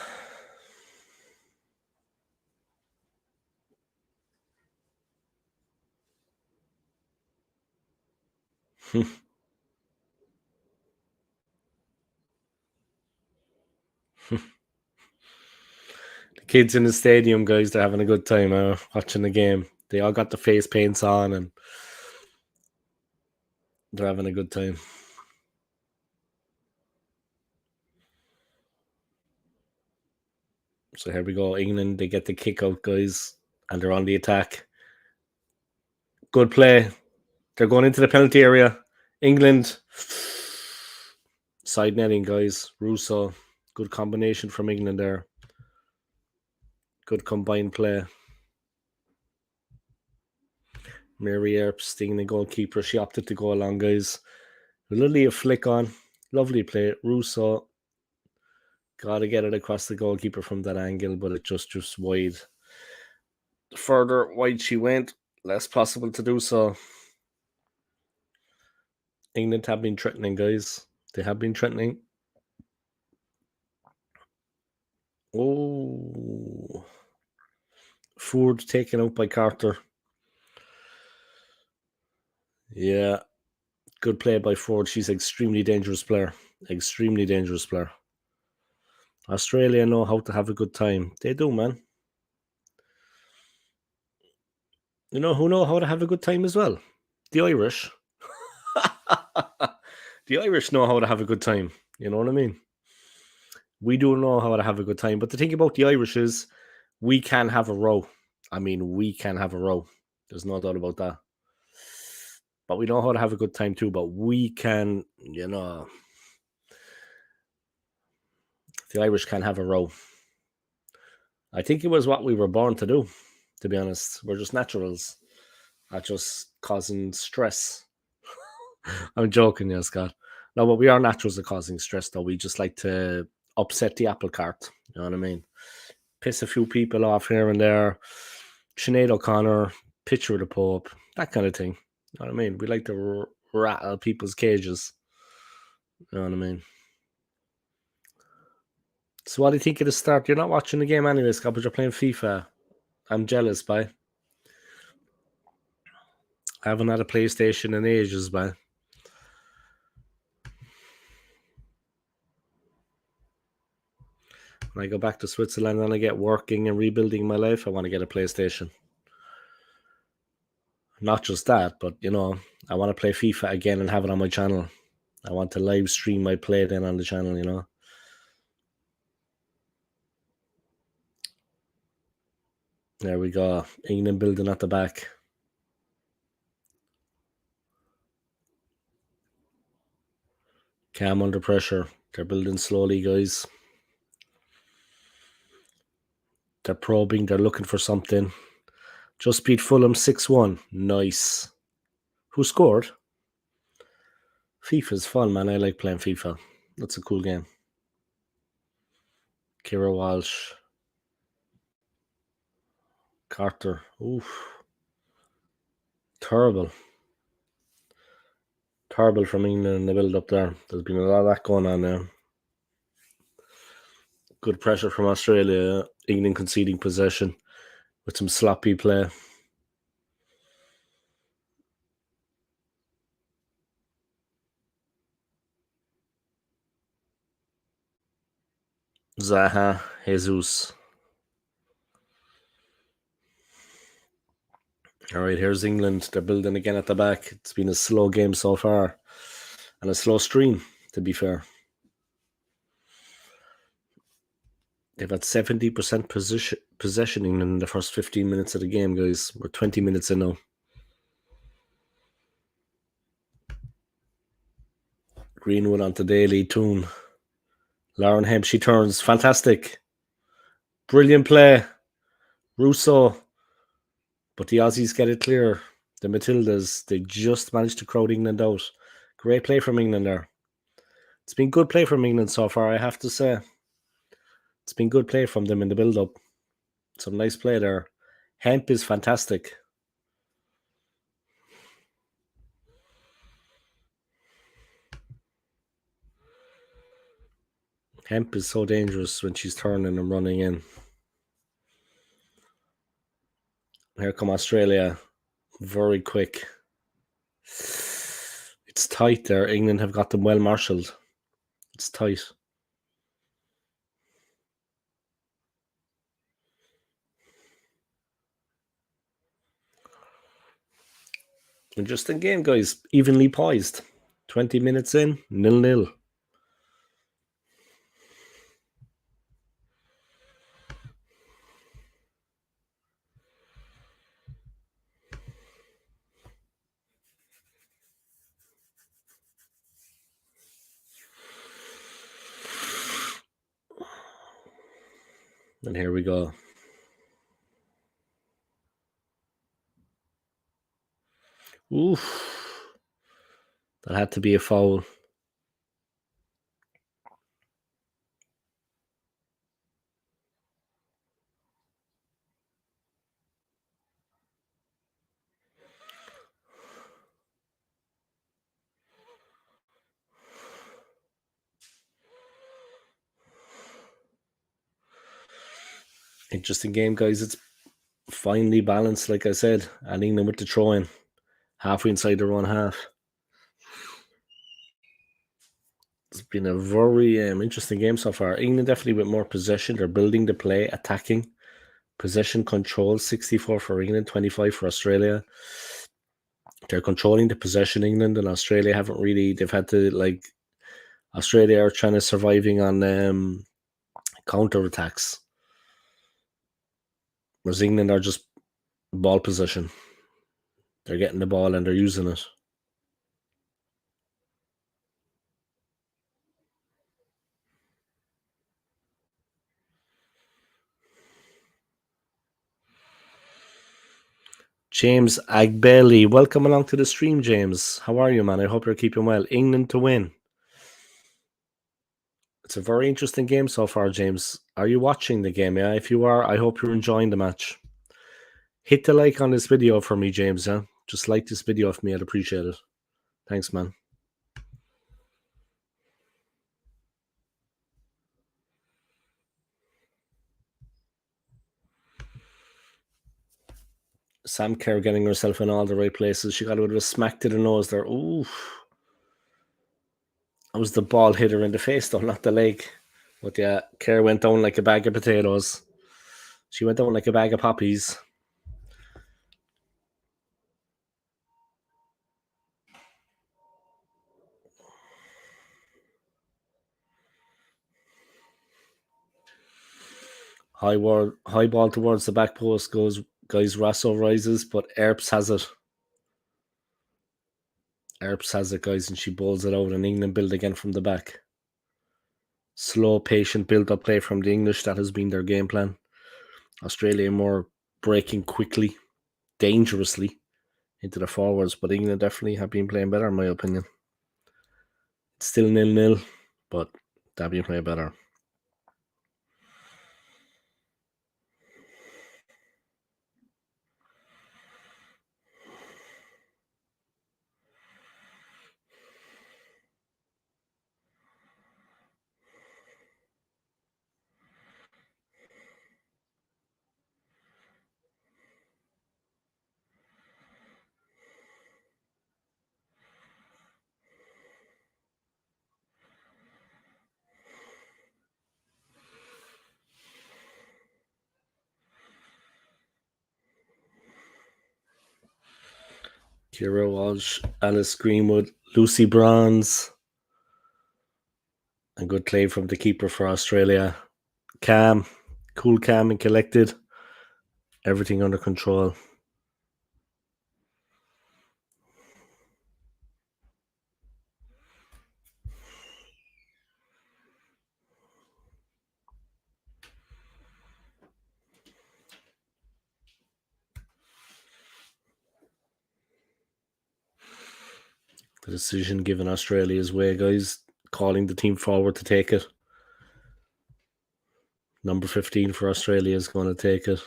The kids in the stadium, guys, they're having a good time watching the game. They all got the face paints on and they're having a good time. So here we go. England, they get the kick out, guys, and they're on the attack. Good play. They're going into the penalty area. England. Side netting, guys. Russo. Good combination from England there. Good combined play. Mary Earp stinging the goalkeeper. She opted to go along, guys. Literally a flick on. Lovely play. Russo. Got to get it across the goalkeeper from that angle, but it just wide. The further wide she went, less possible to do so. England have been threatening, guys. They have been threatening. Oh. Ford taken out by Carter. Yeah. Good play by Ford. She's an extremely dangerous player. Extremely dangerous player. Australia know how to have a good time. They do, man. You know who know how to have a good time as well? The Irish. The Irish know how to have a good time. You know what I mean? We do know how to have a good time. But the thing about the Irish is we can have a row. I mean, we can have a row. There's no doubt about that. But we know how to have a good time too. But we can, the Irish can have a row. I think it was what we were born to do, to be honest. We're just naturals at just causing stress. I'm joking, yeah, Scott. No, but we are naturals at causing stress, though. We just like to upset the apple cart. You know what I mean? Piss a few people off here and there. Sinead O'Connor, picture of the Pope, that kind of thing. You know what I mean? We like to rattle people's cages. You know what I mean? So what do you think of the start? You're not watching the game anyway, Scott, but you're playing FIFA. I'm jealous, bye. I haven't had a PlayStation in ages, bye. When I go back to Switzerland and I get working and rebuilding my life, I want to get a PlayStation. Not just that, but I want to play FIFA again and have it on my channel. I want to live stream my play then on the channel, There we go. England building at the back. Calm under pressure. They're building slowly, guys. They're probing. They're looking for something. Just beat Fulham 6-1. Nice. Who scored? FIFA's fun, man. I like playing FIFA. That's a cool game. Kira Walsh. Carter. Oof. Terrible. Terrible from England in the build up there. There's been a lot of that going on now. Good pressure from Australia. England conceding possession with some sloppy play. Zaha, Jesus. All right, here's England. They're building again at the back. It's been a slow game so far and a slow stream, to be fair. They've had 70% possession in the first 15 minutes of the game, guys. We're 20 minutes in now. Greenwood onto Daly, Toon. Lauren Hemp, she turns. Fantastic. Brilliant play. Russo. But the Aussies get it clear. The Matildas, they just managed to crowd England out. Great play from England there. It's been good play from England so far, I have to say. It's been good play from them in the build-up. Some nice play there. Hemp is fantastic. Hemp is so dangerous when she's turning and running in. Here come Australia. Very quick. It's tight there. England have got them well marshalled. It's tight. Interesting game, guys. Evenly poised. 20 minutes in, 0-0. And here we go. Oof. That had to be a foul. Interesting game, guys. It's finely balanced, like I said. And England with the throw-in. Halfway inside their own half. It's been a very interesting game so far. England definitely with more possession. They're building the play, attacking. Possession control, 64 for England, 25 for Australia. They're controlling the possession, England, and Australia haven't really. They've had to, like, Australia are trying to surviving on counter attacks. Whereas England are just ball possession. They're getting the ball and they're using it. James Agbeli, welcome along to the stream, James. How are you, man? I hope you're keeping well. England to win. It's a very interesting game so far, James. Are you watching the game? Yeah, if you are, I hope you're enjoying the match. Hit the like on this video for me, James. Yeah, just like this video for me. I'd appreciate it. Thanks, man. Sam Kerr getting herself in all the right places. She got a bit of a smack to the nose there. Ooh. That was the ball hit her in the face, though, not the leg. But yeah, Kerr went down like a bag of potatoes. She went down like a bag of poppies. High ball towards the back post goes. Guys, Rasso rises, but Earps has it. Earps has it, guys, and she bowls it out, and England build again from the back. Slow, patient build-up play from the English. That has been their game plan. Australia more breaking quickly, dangerously into the forwards, but England definitely have been playing better, in my opinion. It's still 0-0, but they've been playing better. Kira Walsh, Alice Greenwood, Lucy Bronze. And good play from the keeper for Australia. Calm, cool, calm and collected. Everything under control. The decision given Australia's way, guys. Calling the team forward to take it. Number 15 for Australia is going to take it.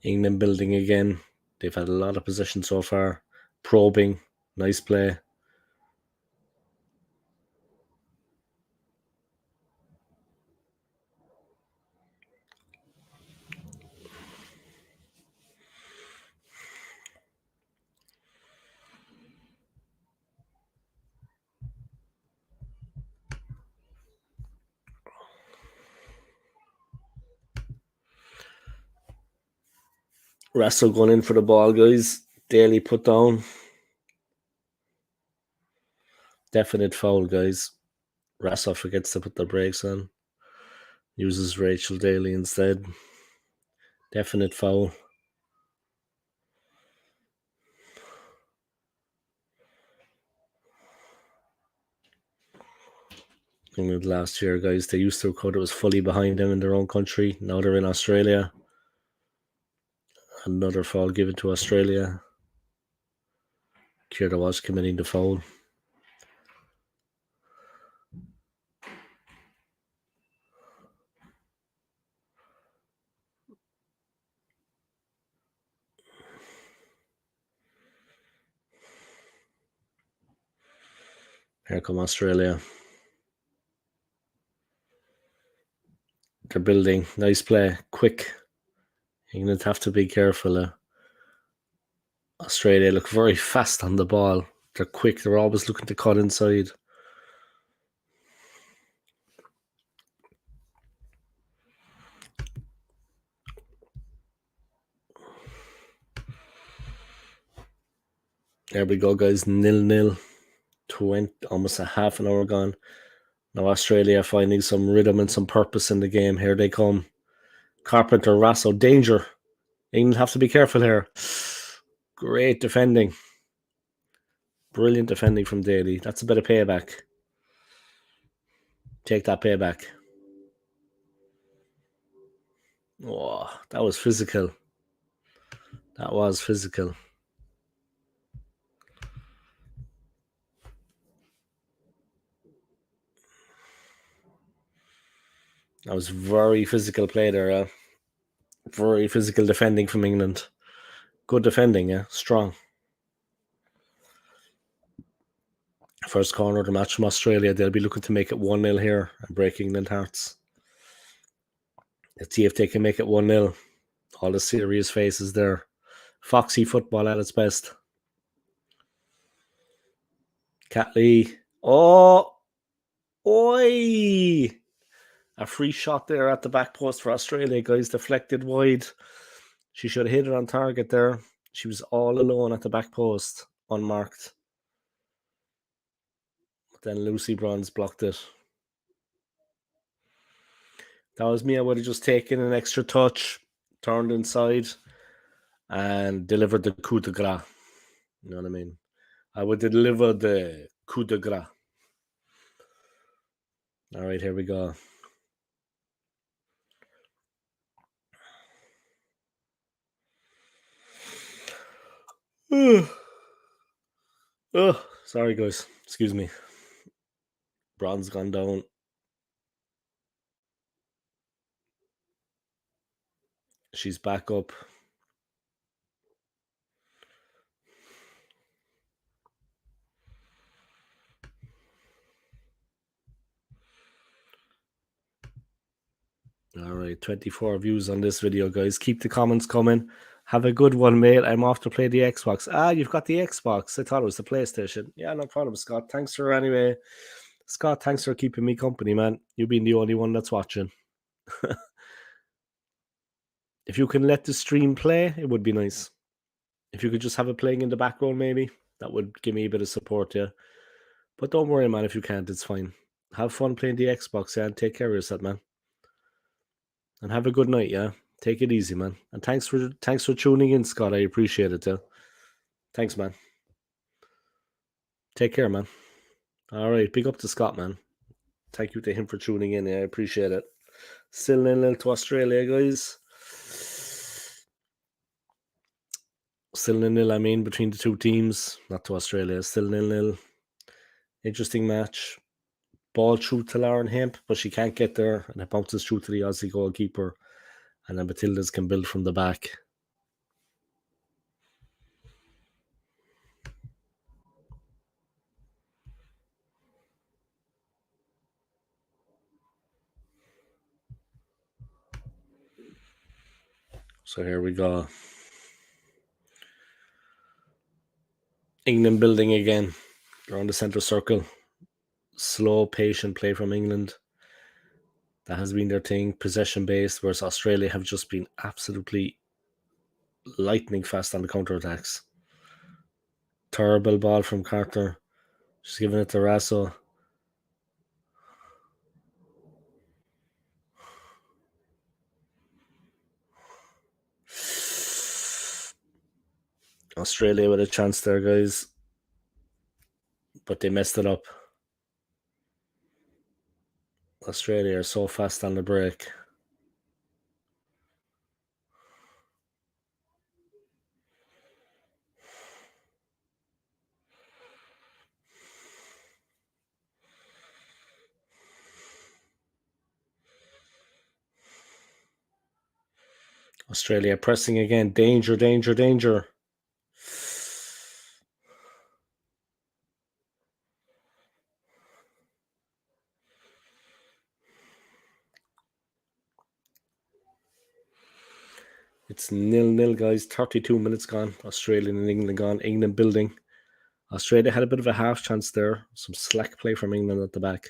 England building again. They've had a lot of possession so far. Probing. Nice play. Russell going in for the ball, guys. Daly put down. Definite foul, guys. Russell forgets to put the brakes on. Uses Rachel Daly instead. Definite foul. England last year, guys, they used to record it was fully behind them in their own country. Now they're in Australia. Another foul given to Australia. Kira was committing the foul. Here come Australia. They're building. Nice play. Quick. England have to be careful. Australia look very fast on the ball. They're quick. They're always looking to cut inside. There we go, guys. 0-0. 20, almost a half an hour gone. Now Australia finding some rhythm and some purpose in the game. Here they come. Carpenter, Rasso, danger. England have to be careful here. Great defending. Brilliant defending from Daly. That's a bit of payback. Take that payback. Oh, that was physical. That was physical. That was very physical play there. Very physical defending from England. Good defending, yeah. Strong. First corner of the match from Australia. They'll be looking to make it 1-0 here and break England hearts. Let's see if they can make it 1-0. All the serious faces there. Foxy football at its best. Catley. Oh! Oi! A free shot there at the back post for Australia, guys. Deflected wide. She should have hit it on target there. She was all alone at the back post, unmarked. But then Lucy Bronze blocked it. That was me. I would have just taken an extra touch, turned inside, and delivered the coup de grace. You know what I mean? I would deliver the coup de grace. All right, here we go. Oh, sorry, guys. Excuse me. Bronze gone down. She's back up. All right, 24 views on this video, guys. Keep the comments coming. Have a good one, mate. I'm off to play the Xbox. Ah, you've got the Xbox. I thought it was the PlayStation. Yeah, no problem, Scott. Thanks for anyway. Scott, thanks for keeping me company, man. You being the only one that's watching. If you can let the stream play, it would be nice. If you could just have it playing in the background, maybe that would give me a bit of support, yeah. But don't worry, man. If you can't, it's fine. Have fun playing the Xbox, yeah, and take care of yourself, man. And have a good night, yeah. Take it easy, man. And thanks for tuning in, Scott. I appreciate it, yeah. Thanks, man. Take care, man. All right, big up to Scott, man. Thank you to him for tuning in. Yeah, I appreciate it. Still 0-0 to Australia, guys. Still 0-0, I mean, between the two teams. Not to Australia. Still 0-0. Interesting match. Ball through to Lauren Hemp, but she can't get there. And it bounces through to the Aussie goalkeeper. And then Matildas can build from the back. So here we go. England building again. Around the centre circle. Slow, patient play from England. That has been their thing. Possession based, whereas Australia have just been absolutely lightning fast on the counter-attacks. Terrible ball from Carter. She's giving it to Rasso. Australia with a chance there, guys. But they messed it up. Australia are so fast on the break. Australia pressing again. Danger, danger, danger. It's 0-0, guys. 32 minutes gone. Australia and England gone. England building. Australia had a bit of a half chance there. Some slack play from England at the back.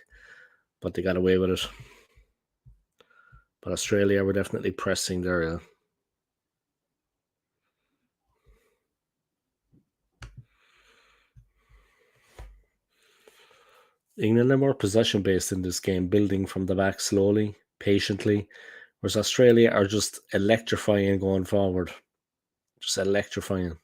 But they got away with it. But Australia were definitely pressing there, yeah. England are more possession based in this game, building from the back slowly, patiently, whereas Australia are just electrifying going forward. Just electrifying.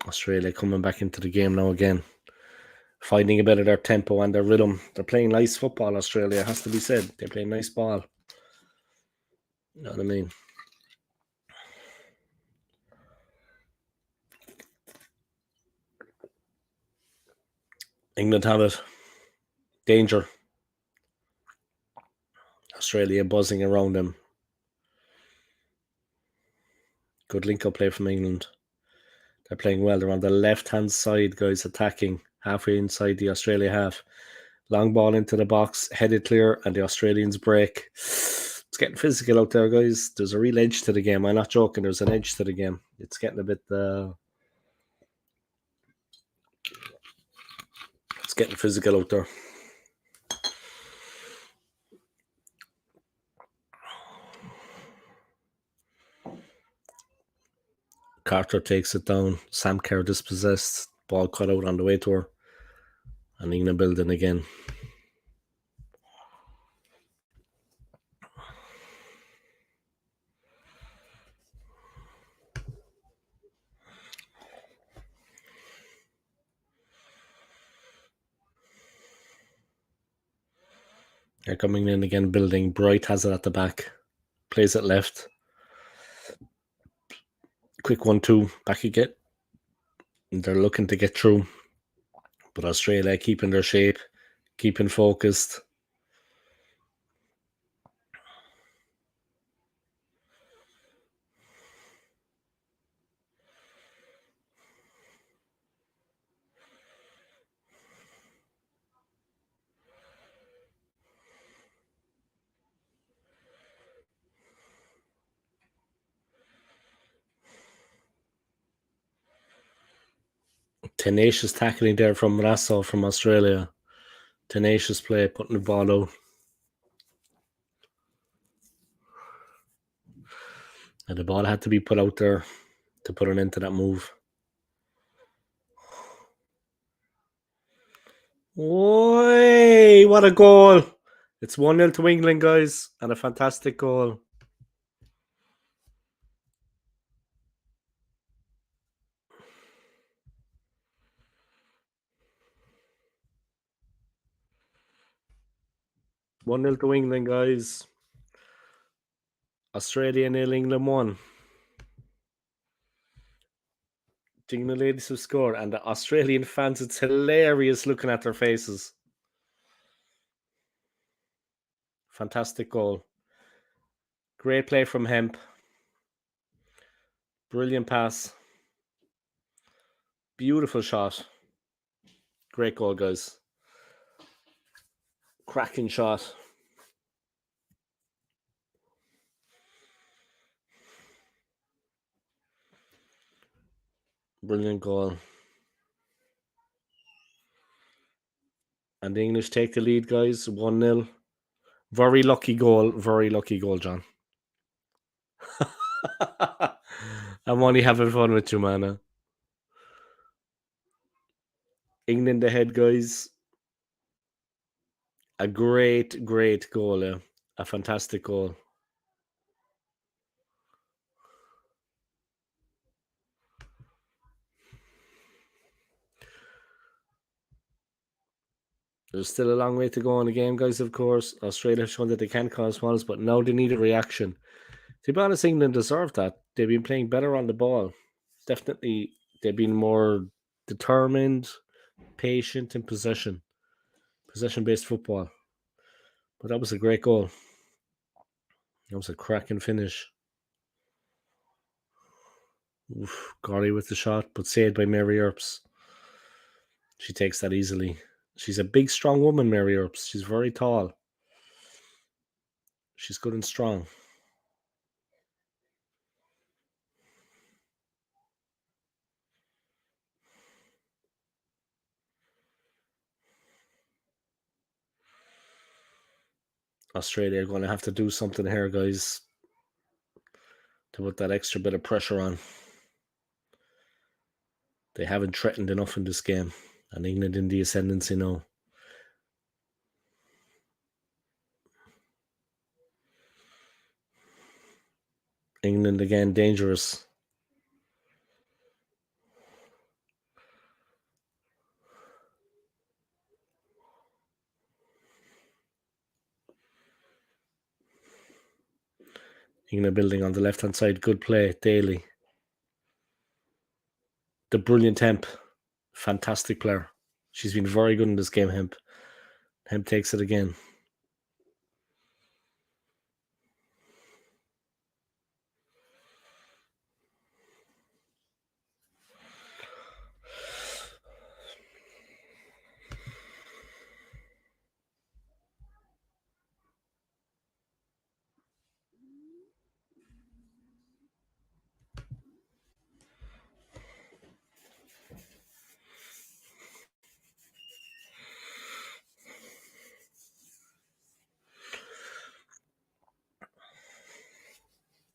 Australia coming back into the game now again, finding a bit of their tempo and their rhythm. They're playing nice football, Australia, has to be said. They're playing nice ball. You know what I mean? England have it. Danger. Australia buzzing around them. Good link-up play from England. They're playing well. They're on the left-hand side, guys, attacking halfway inside the Australia half. Long ball into the box, headed clear, and the Australians break. It's getting physical out there, guys. There's a real edge to the game. I'm not joking. There's an edge to the game. It's getting a bit. It's getting physical out there. Carter takes it down. Sam Kerr dispossessed. Ball cut out on the way to her. And England building again. They're coming in again, building. Bright has it at the back. Plays it left. Quick 1-2. Back again. They're looking to get through. But Australia keeping their shape. Keeping focused. Tenacious tackling there from Rasso from Australia. Tenacious play, putting the ball out. And the ball had to be put out there to put an end to that move. Oi, what a goal. It's 1-0 to England, guys, and a fantastic goal. One 0 to England, guys. Australia 0, England 1. The England ladies have scored, and the Australian fans, it's hilarious looking at their faces. Fantastic goal. Great play from Hemp. Brilliant pass. Beautiful shot. Great goal, guys. Cracking shot. Brilliant goal. And the English take the lead, guys. 1-0. Very lucky goal, John. I'm only having fun with you, man. England ahead, guys. A great goal. A fantastic goal. There's still a long way to go in the game, guys, of course. Australia have shown that they can cause fouls, but now they need a reaction. To be honest, England deserve that. They've been playing better on the ball. Definitely, they've been more determined, patient in possession-based football. But that was a great goal. That was a cracking finish. Oof, Gordy with the shot, but saved by Mary Earps. She takes that easily. She's a big, strong woman, Mary Earps. She's very tall. She's good and strong. Australia are going to have to do something here, guys, to put that extra bit of pressure on. They haven't threatened enough in this game, and England in the ascendancy now. England again, dangerous. England building on the left-hand side. Good play, Daly. The brilliant Hemp. Fantastic player. She's been very good in this game, Hemp. Hemp takes it again.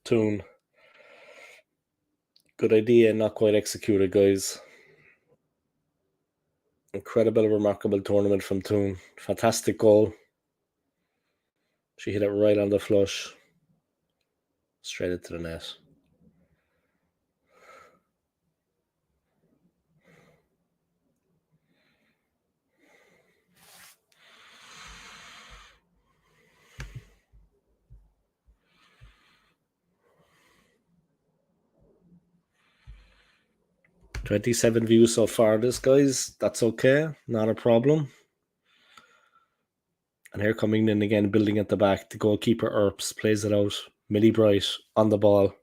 Toon. Good idea, not quite executed, guys. Incredible, remarkable tournament from Toon. Fantastic goal. She hit it right on the flush. Straight into the net. "27 views so far, this, guys. That's okay. Not a problem." And here coming in again, building at the back. The goalkeeper, Earps, plays it out. Millie Bright on the ball.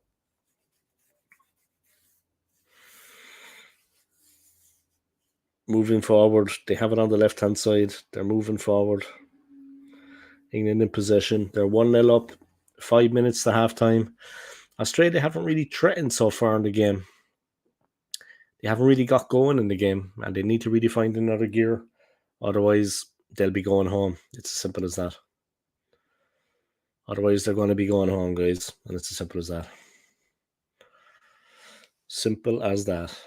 Moving forward. They have it on the left-hand side. They're moving forward. England in possession. They're 1-0 up. 5 minutes to half-time. Australia haven't really threatened so far in the game. They haven't really got going in the game, and they need to really find another gear. Otherwise, they'll be going home. It's as simple as that. Otherwise, they're going to be going home, guys. And it's as simple as that. Simple as that.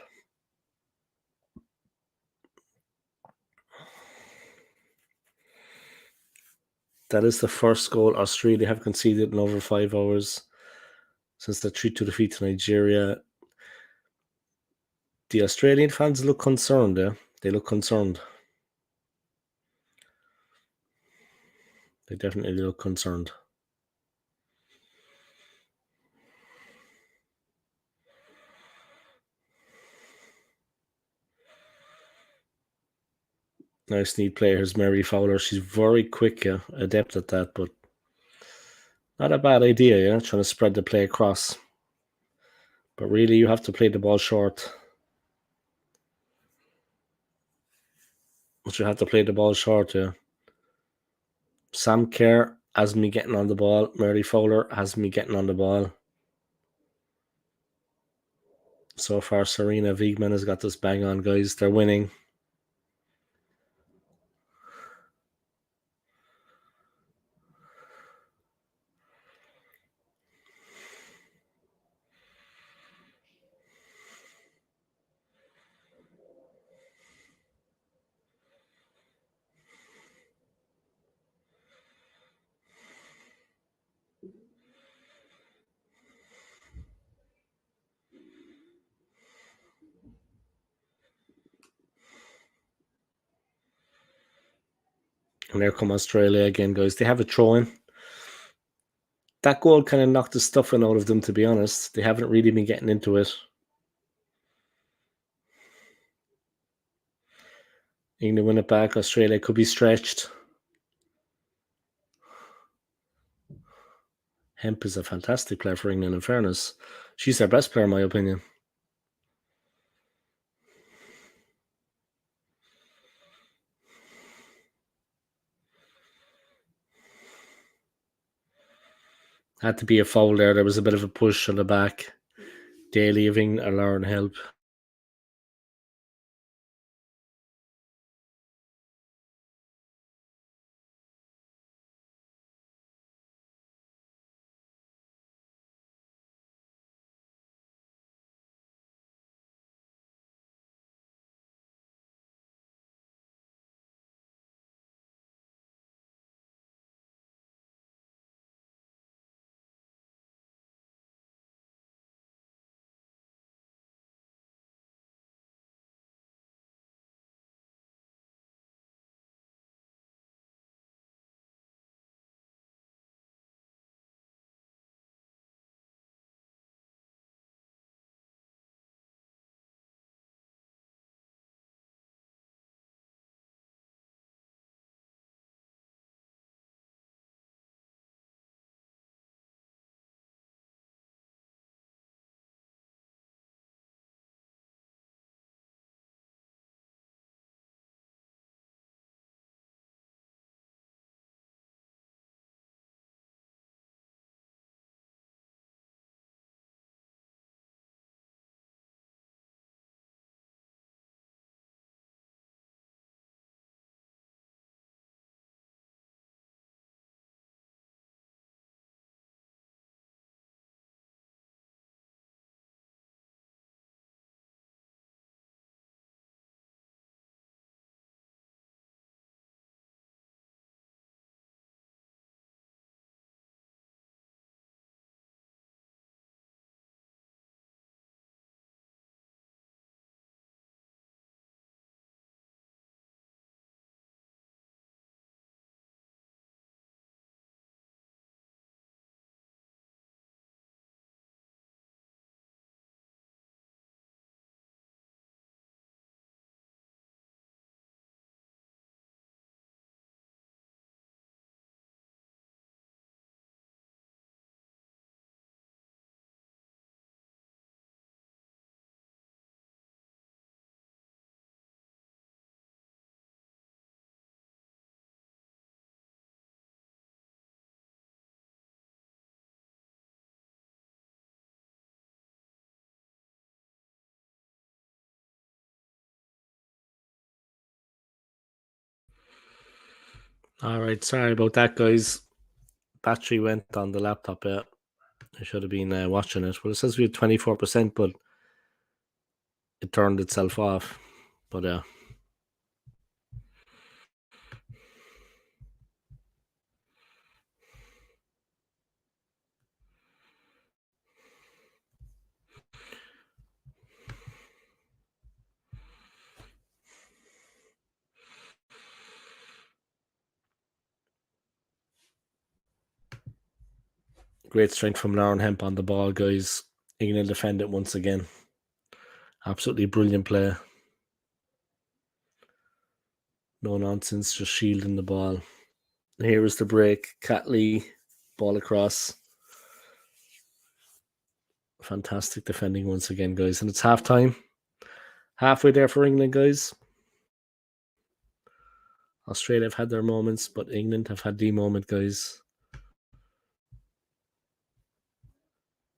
That is the first goal Australia have conceded in over 5 hours since the 3-2 defeat to Nigeria. The Australian fans look concerned, eh? They look concerned. They definitely look concerned. Nice neat player. Here's Mary Fowler. She's very quick, yeah, adept at that, but not a bad idea, yeah, trying to spread the play across. But really, you have to play the ball short. But you have to play the ball short, yeah. Sam Kerr has me getting on the ball. Mary Fowler has me getting on the ball. So far, Serena Wiegman has got this bang on, guys. They're winning. And there come Australia again, guys. They have a throw in. That goal kind of knocked the stuffing out of them, to be honest. They haven't really been getting into it. England win it back. Australia could be stretched. Hemp is a fantastic player for England, in fairness. She's their best player, in my opinion. Had to be a foul there. There was a bit of a push on the back. Daly of England are allowing help. All right, sorry about that, guys. Battery went on the laptop. Yeah, I should have been watching it. Well, it says we had 24%, but it turned itself off. But great strength from Lauren Hemp on the ball, guys. England defend it once again. Absolutely brilliant play. No nonsense, just shielding the ball. Here is the break. Catley, ball across. Fantastic defending once again, guys. And it's half time. Halfway there for England, guys. Australia have had their moments, but England have had the moment, guys.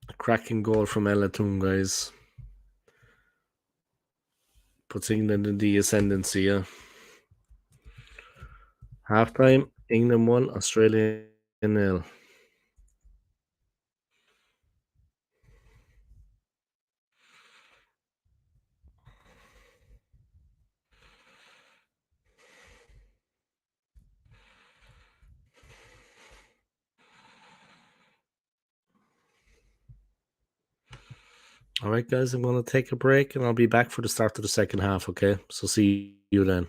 A cracking goal from Ella Toon, guys. Puts England in the ascendancy, yeah. Half time, England 1, Australia 0. All right, guys, I'm going to take a break and I'll be back for the start of the second half, okay? So see you then.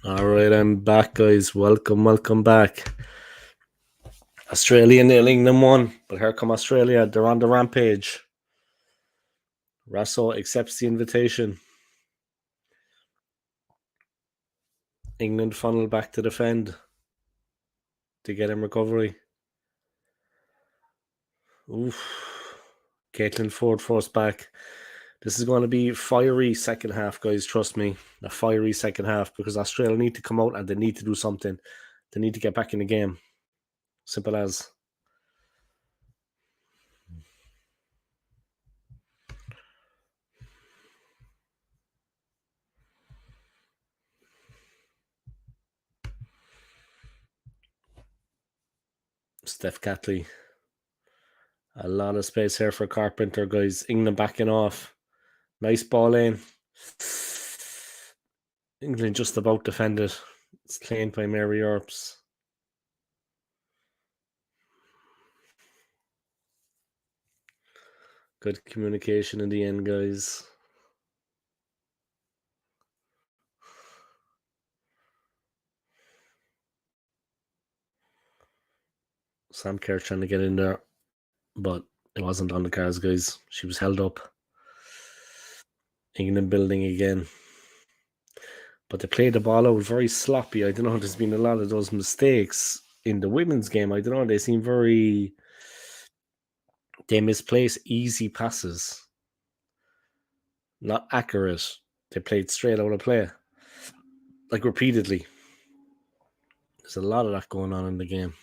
All right, I'm back, guys. Welcome back. Australia 0, England 1. But here come Australia. They're on the rampage. Rasso accepts the invitation. England funnel back to defend to get him recovery. Oof. Caitlin Ford forced back. This is going to be fiery second half, guys. Trust me. A fiery second half because Australia need to come out and they need to do something. They need to get back in the game. Simple as. Steph Catley. A lot of space here for Carpenter, guys. England backing off. Nice ball in. England just about defended. It's claimed by Mary Earps. Good communication in the end, guys. Sam Kerr trying to get in there, but it wasn't on the cards, guys. She was held up. England building again. But they played the ball out very sloppy. I don't know. There's been a lot of those mistakes in the women's game. I don't know. They seem very... They misplace easy passes. Not accurate. They played straight out of play. Like repeatedly. There's a lot of that going on in the game.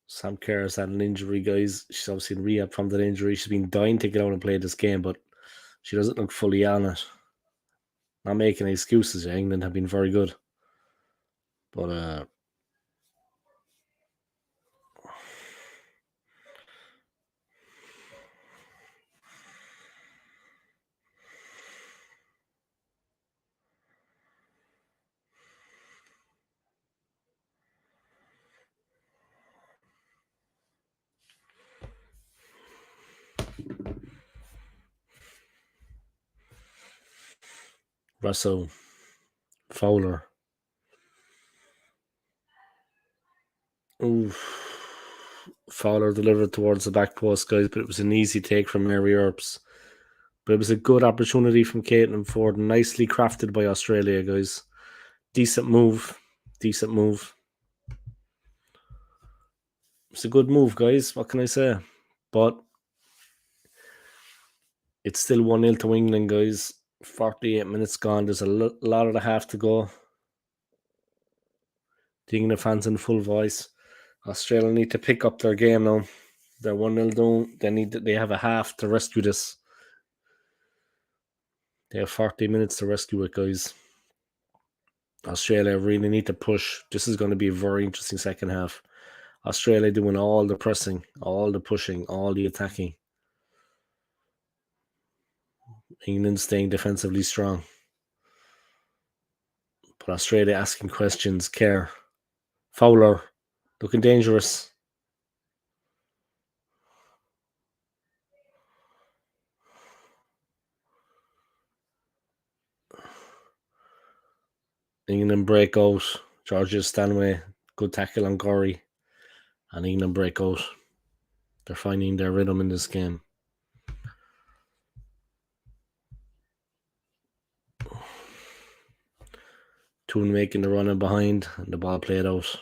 Sam Kerr has had an injury, guys. She's obviously in rehab from that injury. She's been dying to get out and play this game, but she doesn't look fully on it. Not making excuses. England have been very good. But Russell, Fowler. Oof. Fowler delivered towards the back post, guys, but it was an easy take from Mary Earps. But it was a good opportunity from Caitlin Ford. Nicely crafted by Australia, guys. Decent move. Decent move. It's a good move, guys. What can I say? But it's still 1-0 to England, guys. 48 minutes gone. There's a lot of the half to go. The England fans in full voice. Australia need to pick up their game now. They're 1-0 down. They have a half to rescue this. They have 40 minutes to rescue it, guys. Australia really need to push. This is going to be a very interesting second half. Australia doing all the pressing, all the pushing, all the attacking. England staying defensively strong. But Australia asking questions. Kerr. Fowler. Looking dangerous. England break out. Georgia Stanway. Good tackle on Gorey. And England break out. They're finding their rhythm in this game. Toon making the run in behind and the ball played out.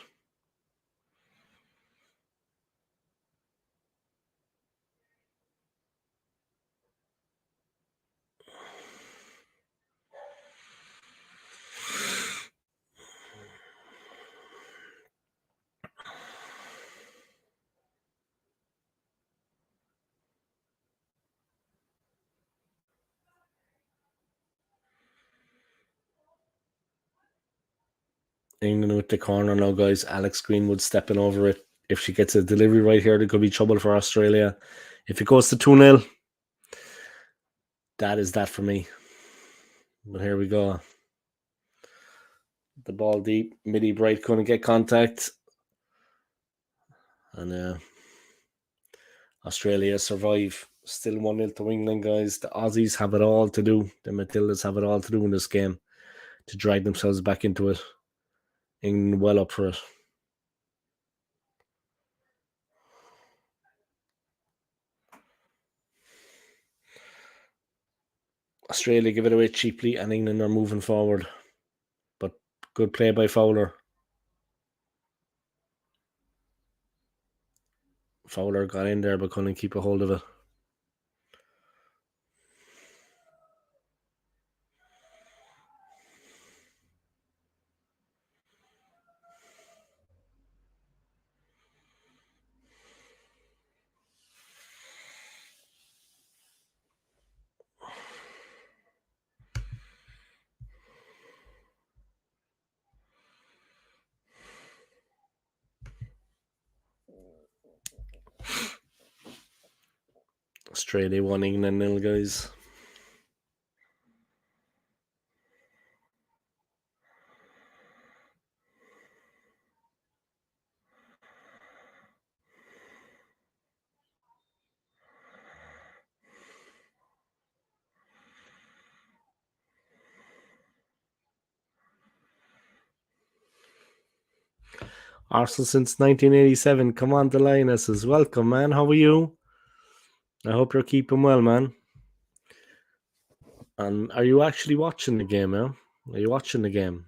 England with the corner now, guys. Alex Greenwood stepping over it. If she gets a delivery right here, there could be trouble for Australia. If it goes to 2-0, that is that for me. But here we go. The ball deep. Midi Bright couldn't get contact. And Australia survive. Still 1-0 to England, guys. The Aussies have it all to do. The Matildas have it all to do in this game to drag themselves back into it. England well up for it. Australia give it away cheaply and England are moving forward. But good play by Fowler. Fowler got in there but couldn't keep a hold of it. Australia 1, England 0, guys. Arsenal since 1987. Come on, the Lionesses. Welcome, man. How are you? I hope you're keeping well, man. And are you actually watching the game, man? Are you watching the game?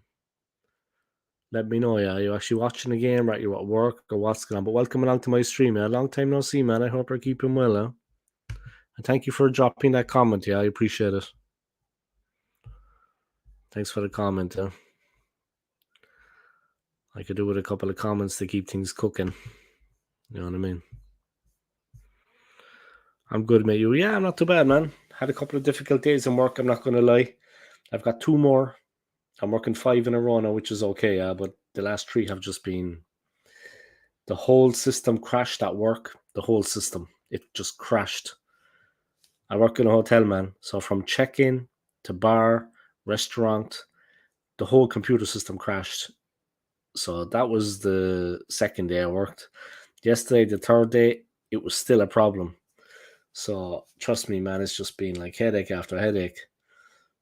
Let me know, yeah. Are you actually watching the game? Right, you're at work or what's going on? But welcome along to my stream, yeah. Long time no see, man. I hope you're keeping well, huh? And thank you for dropping that comment, yeah. I appreciate it. Thanks for the comment, yeah. I could do with a couple of comments to keep things cooking. You know what I mean? I'm good, mate. You? Yeah, I'm not too bad, man. Had a couple of difficult days in work, I'm not going to lie. I've got 2 more. I'm working 5 in a row now, which is okay, yeah. But the last 3 have just been... The whole system crashed at work. The whole system. It just crashed. I work in a hotel, man. So from check-in to bar, restaurant, the whole computer system crashed. So that was the second day I worked. Yesterday, the third day, it was still a problem. So trust me, man, it's just been like headache after headache.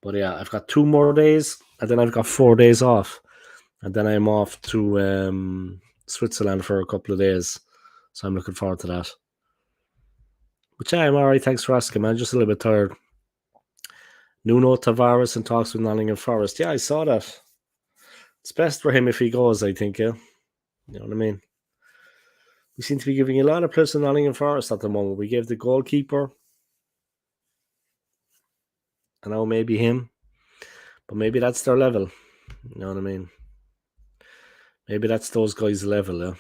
But yeah, I've got 2 more days, and then I've got 4 days off. And then I'm off to Switzerland for a couple of days. So I'm looking forward to that. But yeah, I'm all right. Thanks for asking, man. Just a little bit tired. Nuno Tavares in talks with Nottingham Forest. Yeah, I saw that. It's best for him if he goes, I think, yeah. You know what I mean? We seem to be giving a lot of plus to Nottingham Forest at the moment. We gave the goalkeeper, and now maybe him. But maybe that's their level. You know what I mean? Maybe that's those guys' level, yeah.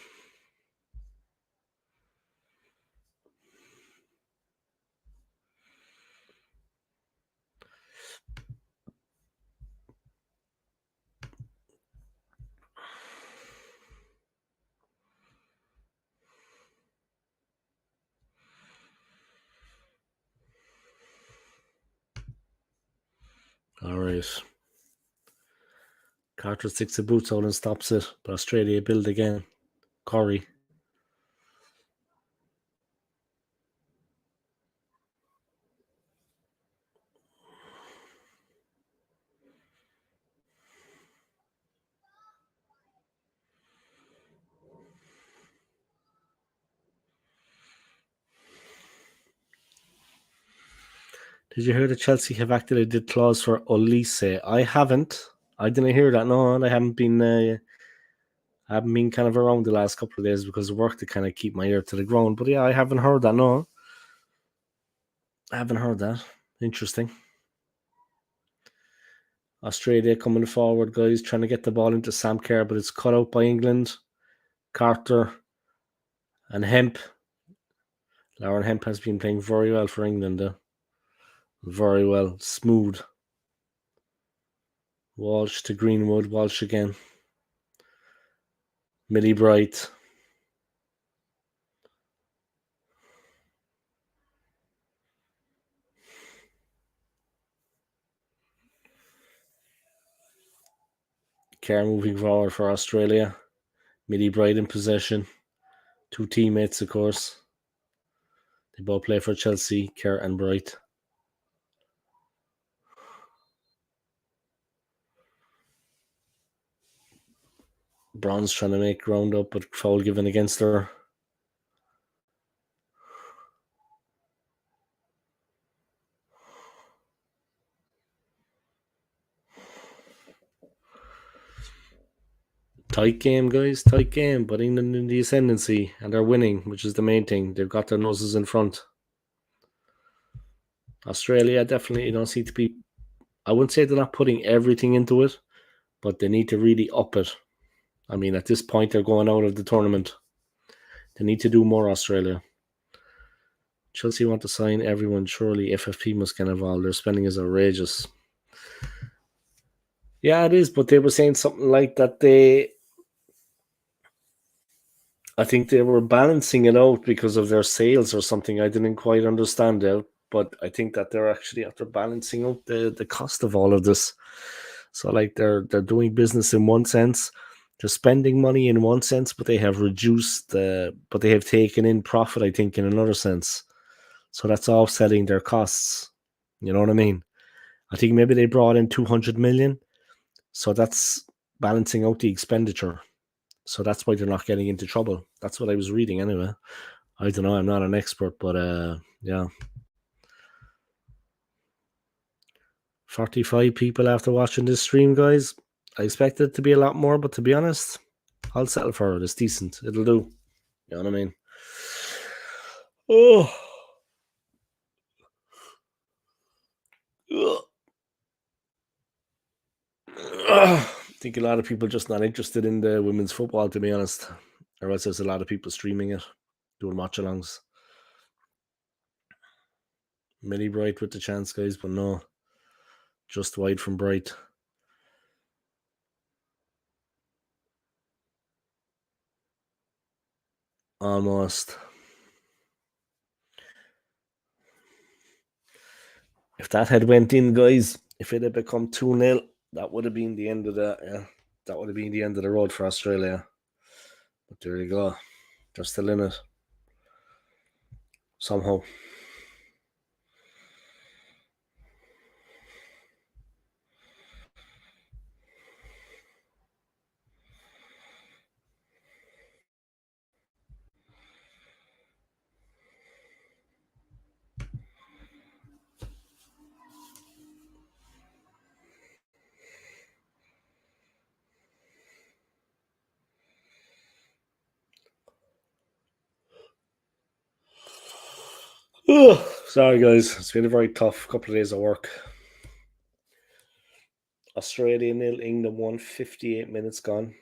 All right. Carter sticks the boots out and stops it, but Australia build again. Corey. Did you hear that Chelsea have activated clause for Olise? I haven't. I didn't hear that. No, I haven't been. I haven't been kind of around the last couple of days because of work to kind of keep my ear to the ground. But yeah, I haven't heard that. No, I haven't heard that. Interesting. Australia coming forward, guys, trying to get the ball into Sam Kerr, but it's cut out by England. Carter and Hemp. Lauren Hemp has been playing very well for England. Very well. Smooth. Walsh to Greenwood. Walsh again. Millie Bright. Kerr moving forward for Australia. Millie Bright in possession. Two teammates, of course. They both play for Chelsea, Kerr and Bright. Bronze trying to make ground up, but foul given against her. Tight game, guys. Tight game. But England in the ascendancy, and they're winning, which is the main thing. They've got their noses in front. Australia definitely don't seem to be. I wouldn't say they're not putting everything into it, but they need to really up it. I mean, at this point, they're going out of the tournament. They need to do more, Australia. Chelsea want to sign everyone. Surely FFP must get involved. Their spending is outrageous. Yeah, it is, but they were saying something like that I think they were balancing it out because of their sales or something. I didn't quite understand it, but I think that they're actually after balancing out the cost of all of this. So like they're doing business in one sense, they're spending money in one sense, but they have reduced but they have taken in profit, I think, in another sense. So that's offsetting their costs. You know what I mean? I think maybe they brought in 200 million. So that's balancing out the expenditure. So that's why they're not getting into trouble. That's what I was reading anyway. I don't know. I'm not an expert, but yeah. 45 people after watching this stream, guys. I expected it to be a lot more, but to be honest, I'll settle for it. It's decent. It'll do. You know what I mean? Oh. I think a lot of people are just not interested in the women's football, to be honest. Or else there's a lot of people streaming it, doing watchalongs. Millie Bright with the chance, guys, but no. Just wide from Bright. Almost. If that had went in, guys, if it had become 2-0, that would have been the end of that would have been the end of the road for Australia. But there you go. They're still in it. Somehow. Sorry, guys. It's been a very tough couple of days of work. Australia 0, England 1, 58 minutes gone.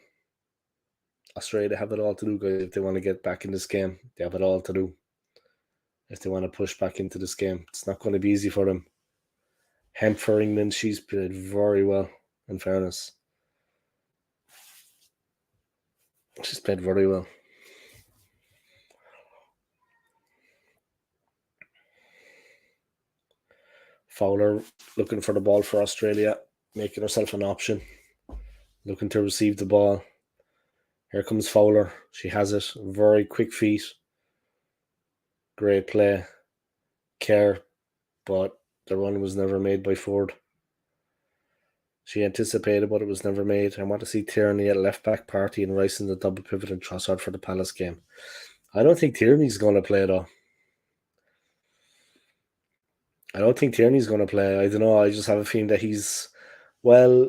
Australia have it all to do, guys, if they want to get back in this game. They have it all to do. If they want to push back into this game. It's not going to be easy for them. Hemp for England, she's played very well, in fairness. She's played very well. Fowler looking for the ball for Australia, making herself an option, looking to receive the ball. Here comes Fowler. She has it. Very quick feet. Great play. Kerr, but the run was never made by Ford. She anticipated, but it was never made. I want to see Tierney at left back, Party and Rice in the double pivot and Trossard for the Palace game. I don't think Tierney's going to play, though. I don't think Tierney's going to play. I don't know. I just have a feeling that he's, well,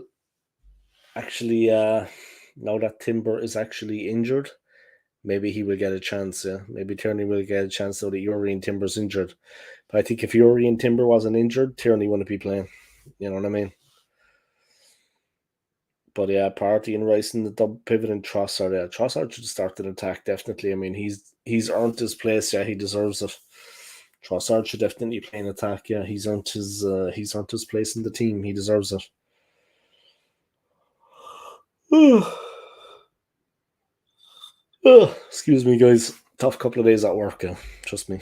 actually, now that Timber is actually injured, maybe he will get a chance. Yeah, maybe Tierney will get a chance so that Yuri and Timber's injured. But I think if Yuri and Timber wasn't injured, Tierney wouldn't be playing. You know what I mean? But yeah, Party and Rice in the double pivot and Trossard. Yeah, Trossard should start an attack, definitely. I mean, he's earned his place. Yeah, he deserves it. Trossard should definitely play an attack. Yeah, he's earned his place in the team. He deserves it. Excuse me, guys. Tough couple of days at work. Yeah. Trust me.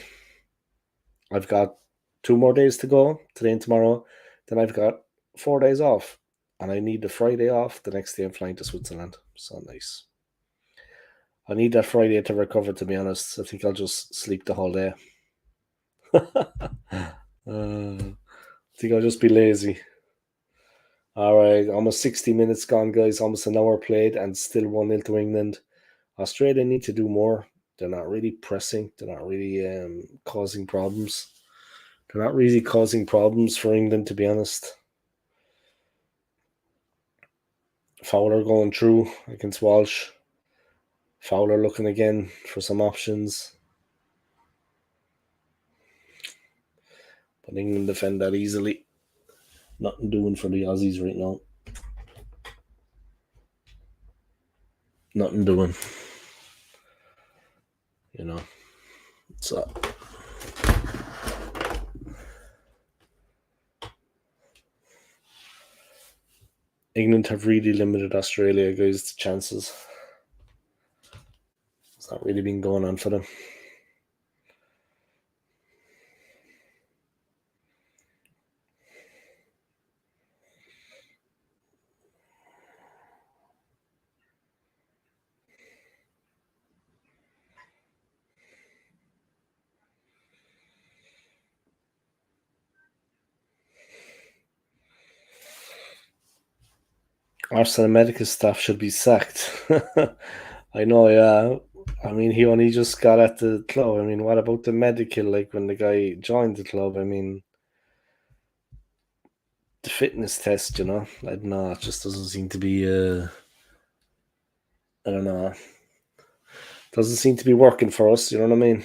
I've got 2 more days to go, today and tomorrow. Then I've got 4 days off. And I need the Friday off. The next day I'm flying to Switzerland. So nice. I need that Friday to recover, to be honest. I think I'll just sleep the whole day. I think I'll just be lazy. All right, almost 60 minutes gone, guys. Almost an hour played and still 1-0 to England. Australia need to do more. They're not really pressing. They're not really causing problems. They're not really causing problems for England, to be honest. Fowler going through against Walsh. Fowler looking again for some options. But England defend that easily. Nothing doing for the Aussies right now. Nothing doing. You know. So England have really limited Australia, guys, the chances. It's not really been going on for them. Arsenal medical staff should be sacked. I know, yeah. I mean, he only just got at the club. I mean, what about the medical? Like when the guy joined the club, I mean, the fitness test, I don't know, it just doesn't seem to be. I don't know. Doesn't seem to be working for us. You know what I mean?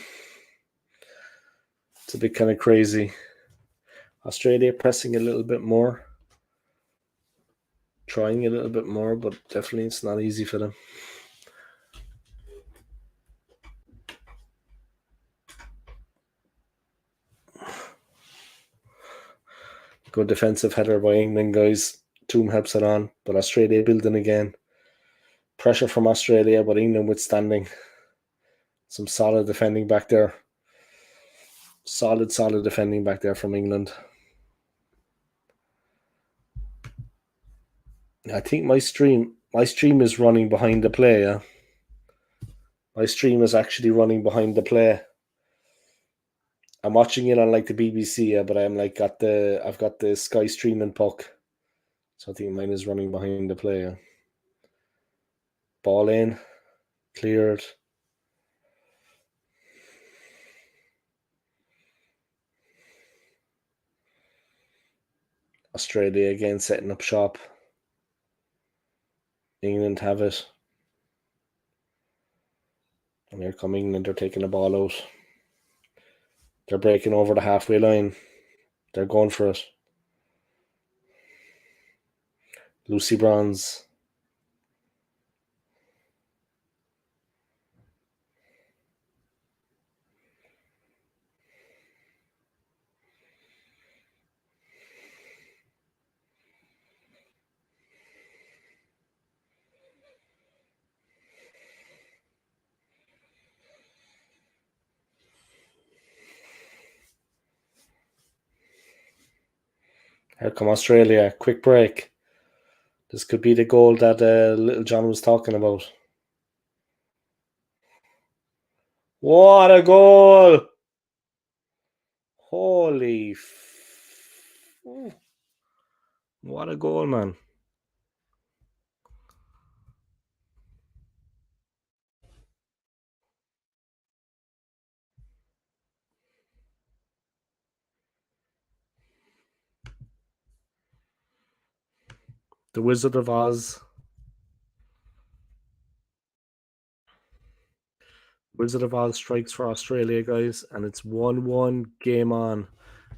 It's a bit kind of crazy. Australia pressing a little bit more, trying a little bit more, but definitely it's not easy for them. Good defensive header by England, guys. Toom helps it on, but Australia building again. Pressure from Australia, but England withstanding. Some solid defending back there. Solid defending back there from England. I think my stream is running behind the play, yeah. My stream is actually running behind the play. I'm watching it on like the BBC, yeah, but I've got the Sky streaming puck. So I think mine is running behind the play, yeah. Ball in, cleared. Australia again setting up shop. England have it. And here come England, they're taking the ball out. They're breaking over the halfway line. They're going for it. Lucy Bronze. Here come Australia. Quick break. This could be the goal that Little John was talking about. What a goal! Holy what a goal, man. The Wizard of Oz. Wizard of Oz strikes for Australia, guys, and it's 1-1, game on.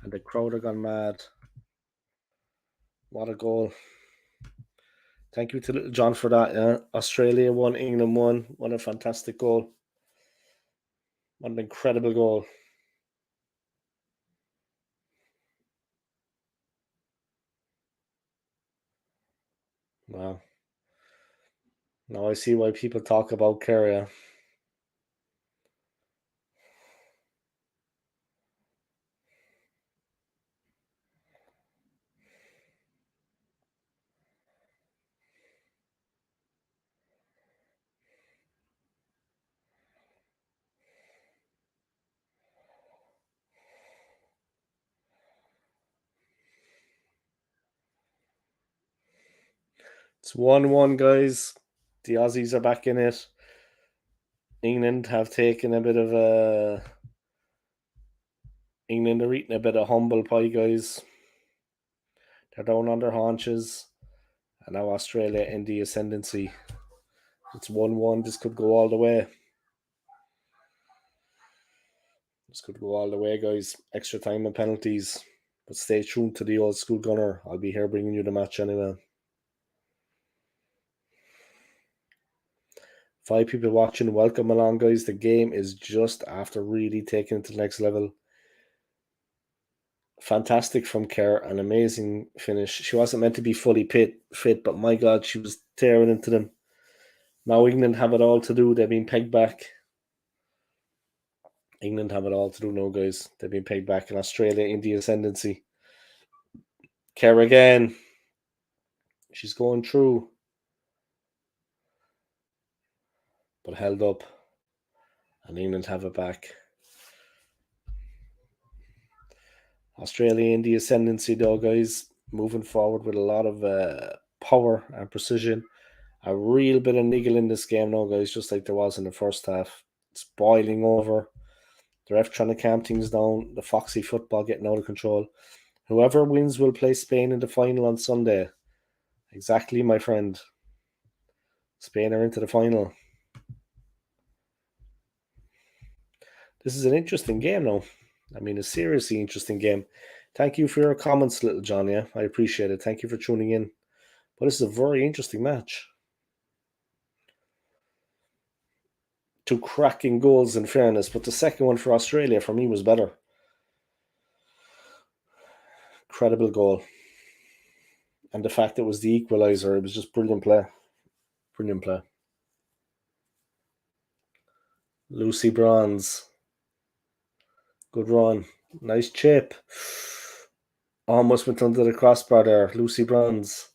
And the crowd are gone mad. What a goal. Thank you to Little John for that. Yeah. Australia won, England won. What a fantastic goal. What an incredible goal. Wow. Now I see why people talk about Kerry. It's 1-1, guys. The Aussies are back in it. England have taken a bit of a. England are eating a bit of humble pie, guys. They're down on their haunches. And now Australia in the ascendancy. It's 1-1. This could go all the way. This could go all the way, guys. Extra time and penalties. But stay tuned to the old school gunner. I'll be here bringing you the match anyway. 5 people watching. Welcome along, guys. The game is just after really taking it to the next level. Fantastic from Kerr. An amazing finish. She wasn't meant to be fully fit, but my God, she was tearing into them. Now England have it all to do. They've been pegged back. England have it all to do now, guys. They've been pegged back in Australia in the ascendancy. Kerr again. She's going through. But held up. And England have it back. Australia in the ascendancy, though, guys. Moving forward with a lot of power and precision. A real bit of niggle in this game now, guys, just like there was in the first half. It's boiling over. The ref trying to calm things down. The foxy football getting out of control. Whoever wins will play Spain in the final on Sunday. Exactly, my friend. Spain are into the final. This is an interesting game now. I mean, a seriously interesting game. Thank you for your comments, little John. Yeah, I appreciate it. Thank you for tuning in. But this is a very interesting match. 2 cracking goals, in fairness, but the second one for Australia, for me, was better. Incredible goal. And the fact it was the equaliser, it was just brilliant play. Brilliant play. Lucy Bronze. Good run. Nice chip. Almost went under the crossbar there. Lucy Bronze.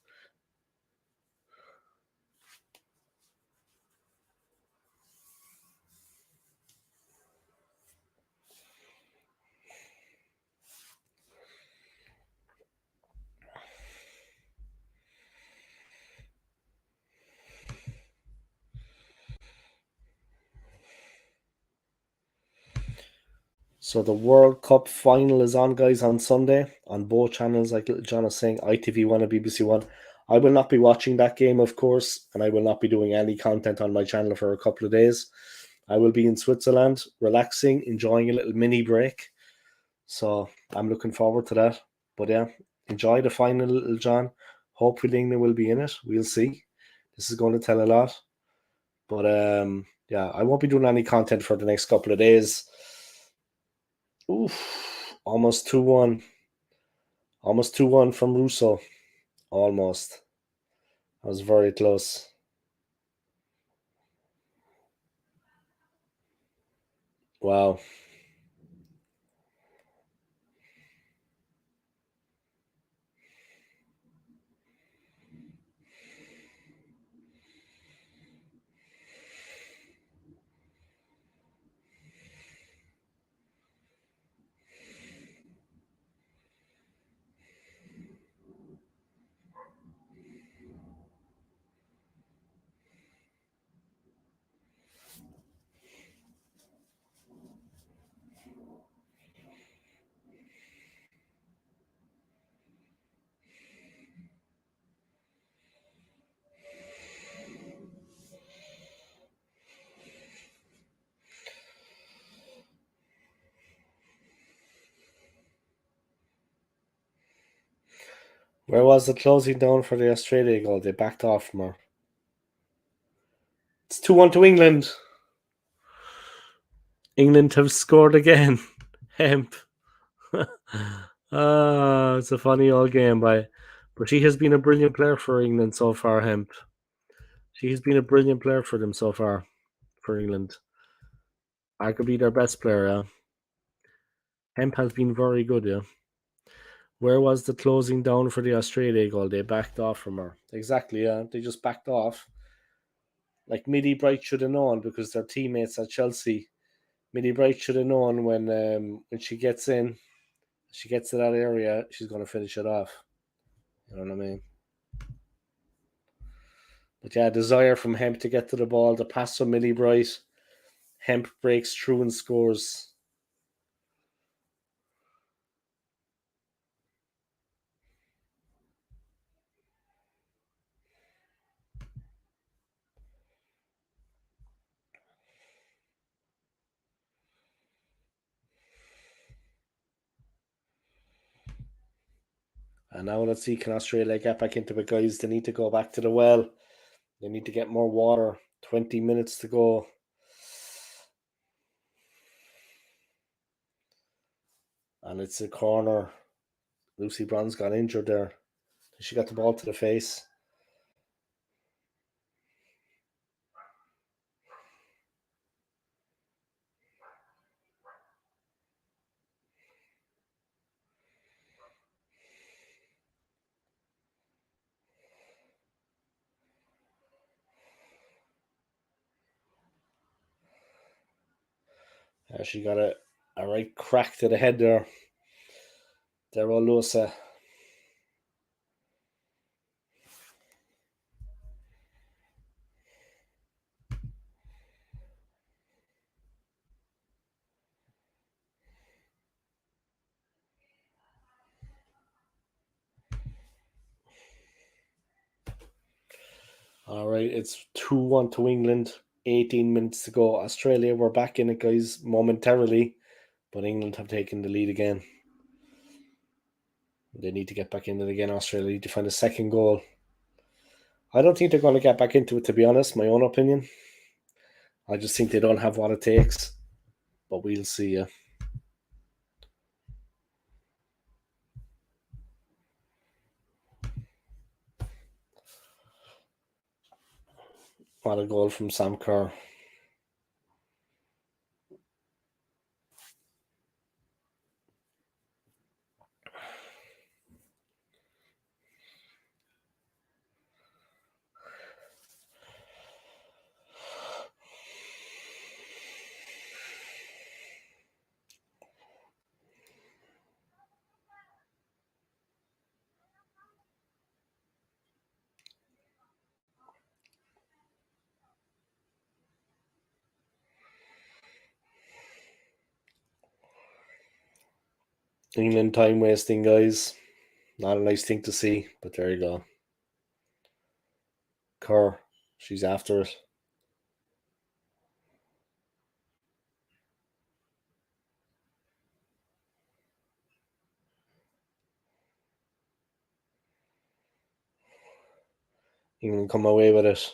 So the World Cup final is on, guys, on Sunday on both channels, like Little John is saying, ITV1 and BBC1. I will not be watching that game, of course, and I will not be doing any content on my channel for a couple of days. I will be in Switzerland, relaxing, enjoying a little mini break. So I'm looking forward to that. But yeah, enjoy the final, Little John. Hopefully England will be in it. We'll see. This is going to tell a lot. But yeah, I won't be doing any content for the next couple of days. Oof, almost 2-1. Almost 2-1 from Russo. Almost. That was very close. Wow. Where was the closing down for the Australia goal? They backed off from her. It's 2-1 to England. England have scored again. Hemp. It's a funny old game, but she has been a brilliant player for England so far, Hemp. She has been a brilliant player for them so far, for England. Arguably their best player, yeah. Hemp has been very good, yeah. Where was the closing down for the Australia goal? They backed off from her. Exactly, yeah. They just backed off. Like Middy Bright should have known because they're teammates at Chelsea. Middy Bright should have known when she gets in, she gets to that area, she's going to finish it off. You know what I mean? But yeah, desire from Hemp to get to the ball. The pass from Millie Bright. Hemp breaks through and scores. And now let's see, can Australia get back into it, guys? They need to go back to the well. They need to get more water. 20 minutes to go. And it's a corner. Lucy Bronze got injured there. She got the ball to the face. She got a right crack to the head there. Daryl Lewis. All right, it's 2-1 to England. 18 minutes to go. Australia, we're back in it, guys, momentarily. But England have taken the lead again. They need to get back in it again. Australia need to find a second goal. I don't think they're going to get back into it, to be honest. My own opinion. I just think they don't have what it takes. But we'll see. What a goal from Sam Kerr. England time wasting, guys. Not a nice thing to see, but there you go. Kerr, she's after it. England come away with it.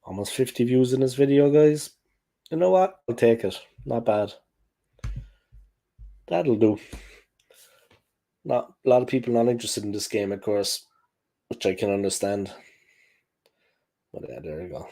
Almost 50 views in this video, guys. You know what? I'll take it. Not bad. That'll do. Not a lot of people not interested in this game, of course, which I can understand. But yeah, there you go.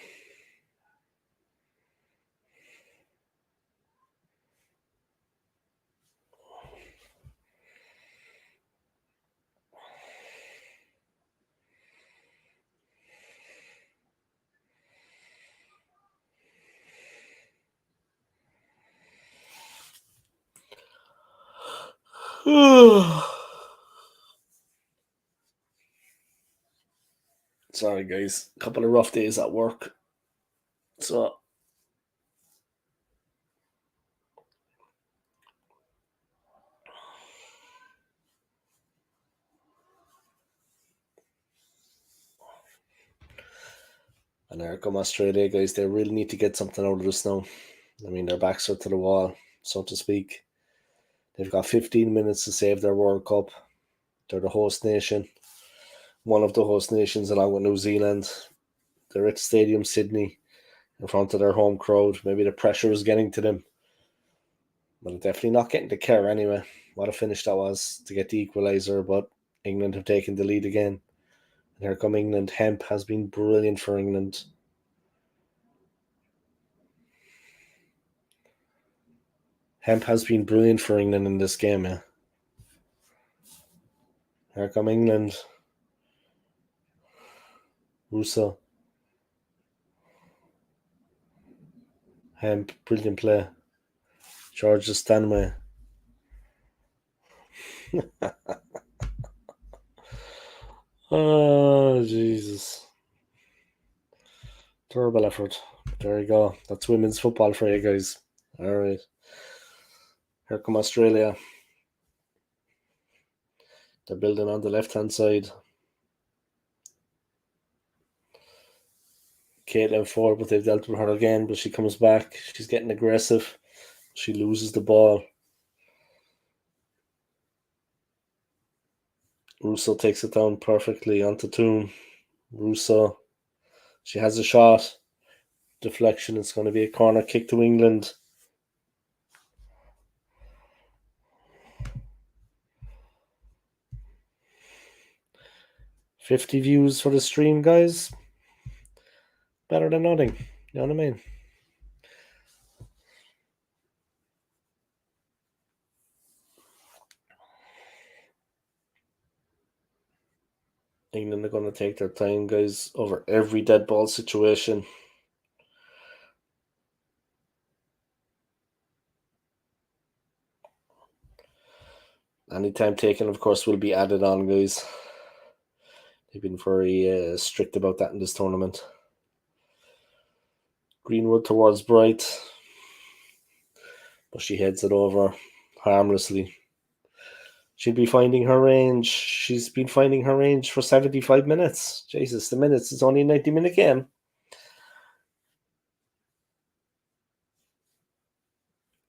Sorry, guys. A couple of rough days at work. So, and there come Australia, guys. They really need to get something out of this now. I mean, their backs are to the wall, so to speak. They've got 15 minutes to save their World Cup. They're the host nation. One of the host nations, along with New Zealand. They're at Stadium Sydney in front of their home crowd. Maybe the pressure is getting to them. But they're definitely not getting to care anyway. What a finish that was to get the equaliser, but England have taken the lead again. And here come England. Hemp has been brilliant for England. Hemp has been brilliant for England in this game, yeah. Here come England. Russo. Hemp, brilliant play. Georgia Stanway. Oh, Jesus. Terrible effort. There you go. That's women's football for you guys. All right. Here come Australia. They're building on the left-hand side. Caitlin Ford, but they've dealt with her again, but she comes back. She's getting aggressive. She loses the ball. Russo takes it down perfectly onto Toon. Russo. She has a shot. Deflection. It's going to be a corner kick to England. $50 views for the stream, guys. Better than nothing. You know what I mean? England are going to take their time, guys, over every dead ball situation. Any time taken, of course, will be added on, guys. They've been very strict about that in this tournament. Greenwood towards Bright, but she heads it over harmlessly. She'll be finding her range. She's been finding her range for 75 minutes. Jesus, the minutes. It's only a 90-minute game.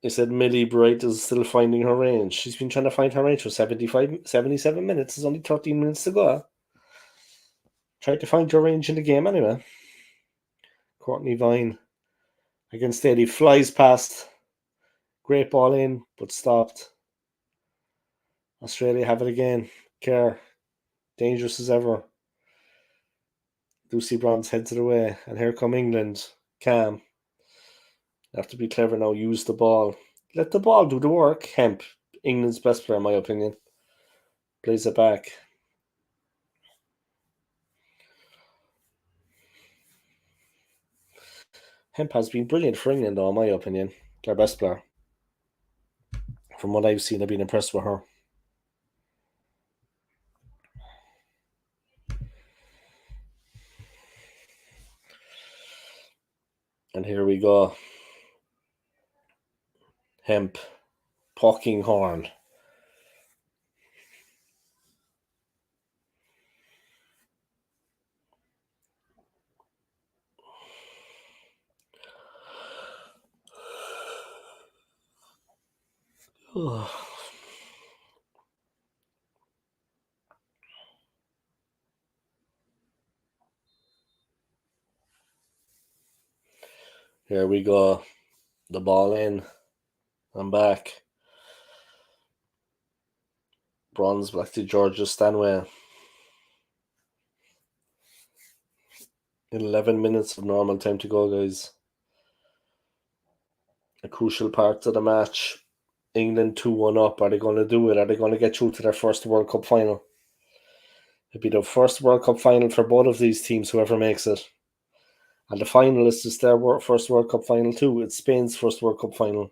They said Millie Bright is still finding her range. She's been trying to find her range for 77 minutes. There's only 13 minutes to go. Try to find your range in the game anyway. Courtney Vine against Steady flies past. Great ball in, but stopped. Australia have it again. Kerr, dangerous as ever. Lucy Bronze heads it away, and here come England. Cam. You have to be clever now. Use the ball. Let the ball do the work. Hemp, England's best player, in my opinion. Plays it back. Hemp has been brilliant for England, though, in my opinion. Their best player. From what I've seen, I've been impressed with her. And here we go. Hemp. Pockinghorn. Here we go. The ball in. I'm back. Bronze back to Georgia Stanway. 11 minutes of normal time to go, guys. A crucial part of the match. England 2-1 up. Are they going to do it? Are they going to get through to their first World Cup final? It'd be the first World Cup final for both of these teams, whoever makes it. And the finalists is their first World Cup final too. It's Spain's first World Cup final.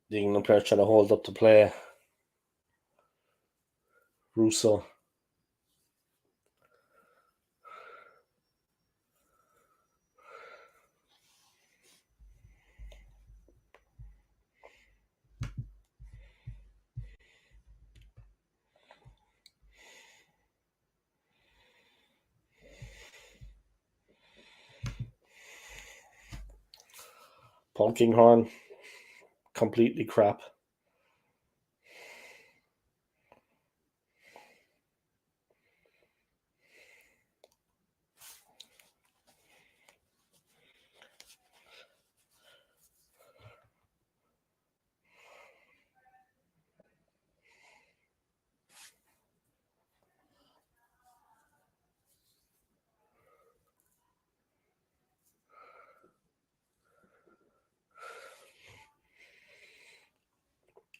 The England player trying to hold up the play. Russo. Pockinghorn. Completely crap.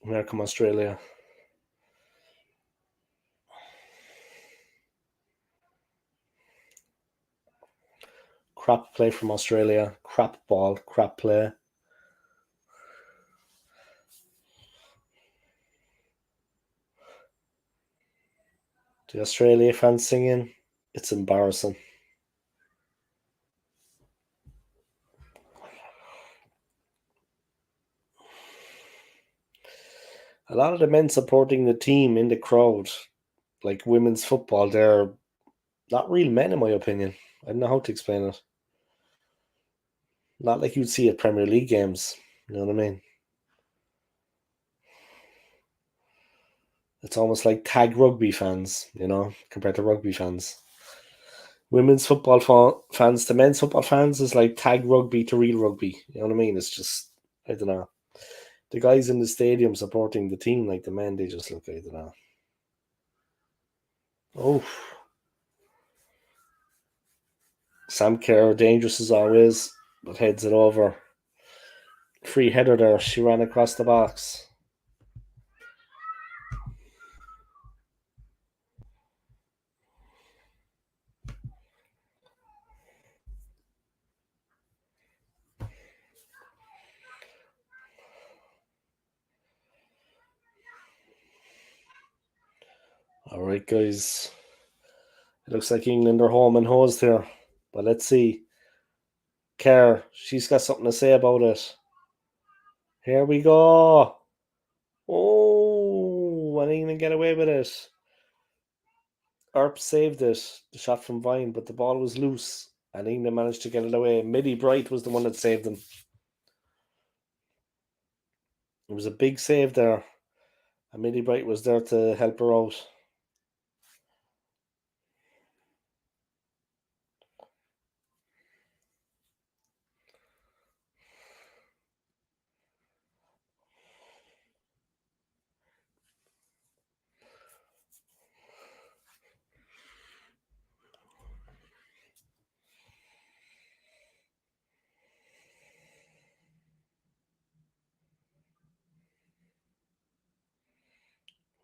Here come Australia. Crap play from Australia. Crap ball. Crap play. The Australia fans singing. It's embarrassing. A lot of the men supporting the team in the crowd, like women's football, they're not real men, in my opinion. I don't know how to explain it. Not like you'd see at Premier League games. You know what I mean? It's almost like tag rugby fans, compared to rugby fans. Women's football fans to men's football fans is like tag rugby to real rugby. You know what I mean? It's just, I don't know. The guys in the stadium supporting the team, like the men, they just look, I don't know. Oh, Sam Kerr, dangerous as always, but heads it over. Free header there. She ran across the box. All right, guys. It looks like England are home and hosed here. But let's see. Kerr, she's got something to say about it. Here we go. Oh, and England get away with it. Earp saved it, the shot from Vine, but the ball was loose, and England managed to get it away. Middy Bright was the one that saved them. It was a big save there, and Middy Bright was there to help her out.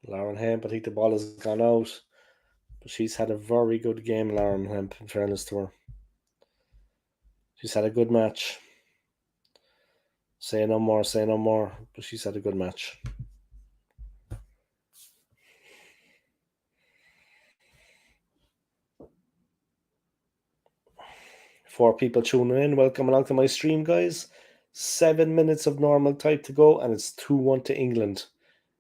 Lauren Hemp, I think the ball has gone out. But she's had a very good game, Lauren Hemp, in fairness to her. She's had a good match. Say no more. But she's had a good match. For people tuning in, welcome along to my stream, guys. 7 minutes of normal time to go, and it's 2-1 to England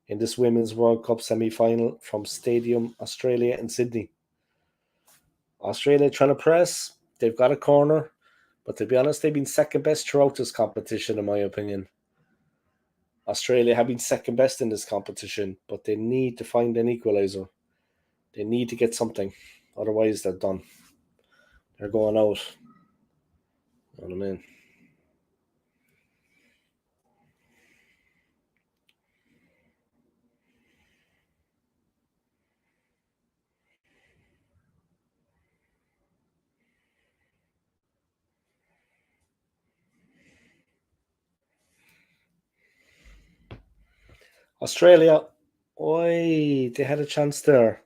in this Women's World Cup semi-final from Stadium Australia in Sydney. Australia trying to press. They've got a corner, but to be honest, they've been second best throughout this competition, in my opinion. Australia have been second best in this competition, but they need to find an equaliser. They need to get something. Otherwise, they're done. They're going out. You know what I mean? Australia, oi, they had a chance there.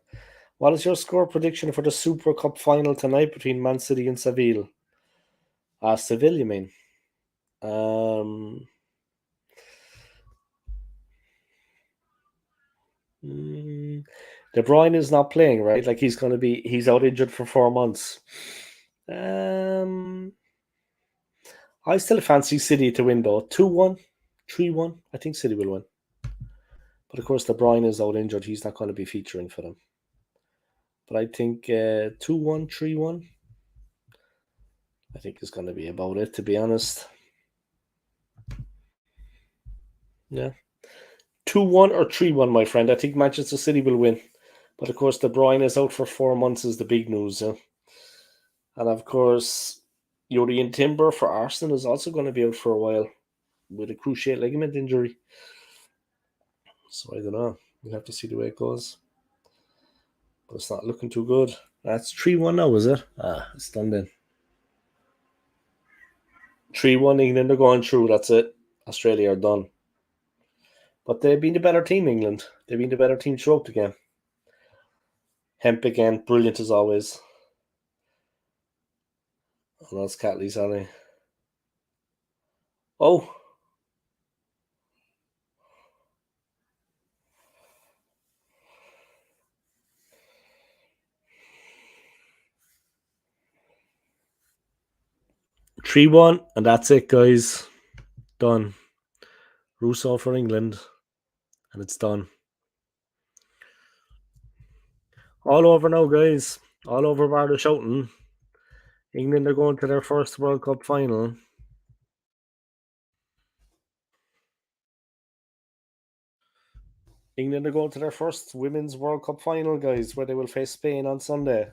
What is your score prediction for the Super Cup final tonight between Man City and Seville? Seville, you mean? De Bruyne is not playing, right? Like he's out injured for 4 months. I still fancy City to win though. 2-1, 3-1. I think City will win. But of course, De Bruyne is out injured. He's not going to be featuring for them. But I think 2-1, 3-1. I think is going to be about it, to be honest. Yeah. 2-1 or 3-1, my friend. I think Manchester City will win. But of course, De Bruyne is out for 4 months is the big news. Yeah? And of course, Jurrien Timber for Arsenal is also going to be out for a while with a cruciate ligament injury. So I don't know. We'll have to see the way it goes. But it's not looking too good. That's 3-1 now, is it? It's done then. 3-1 England are going through. That's it. Australia are done. But they've been the better team, England. They've been the better team throughout the game. Hemp again, brilliant as always. Oh, that's Catley, sorry. Oh, 3-1, and that's it, guys. Done. Russo for England, and it's done. All over now, guys. All over bar the shouting. England are going to their first World Cup final. England are going to their first Women's World Cup final, guys, where they will face Spain on Sunday.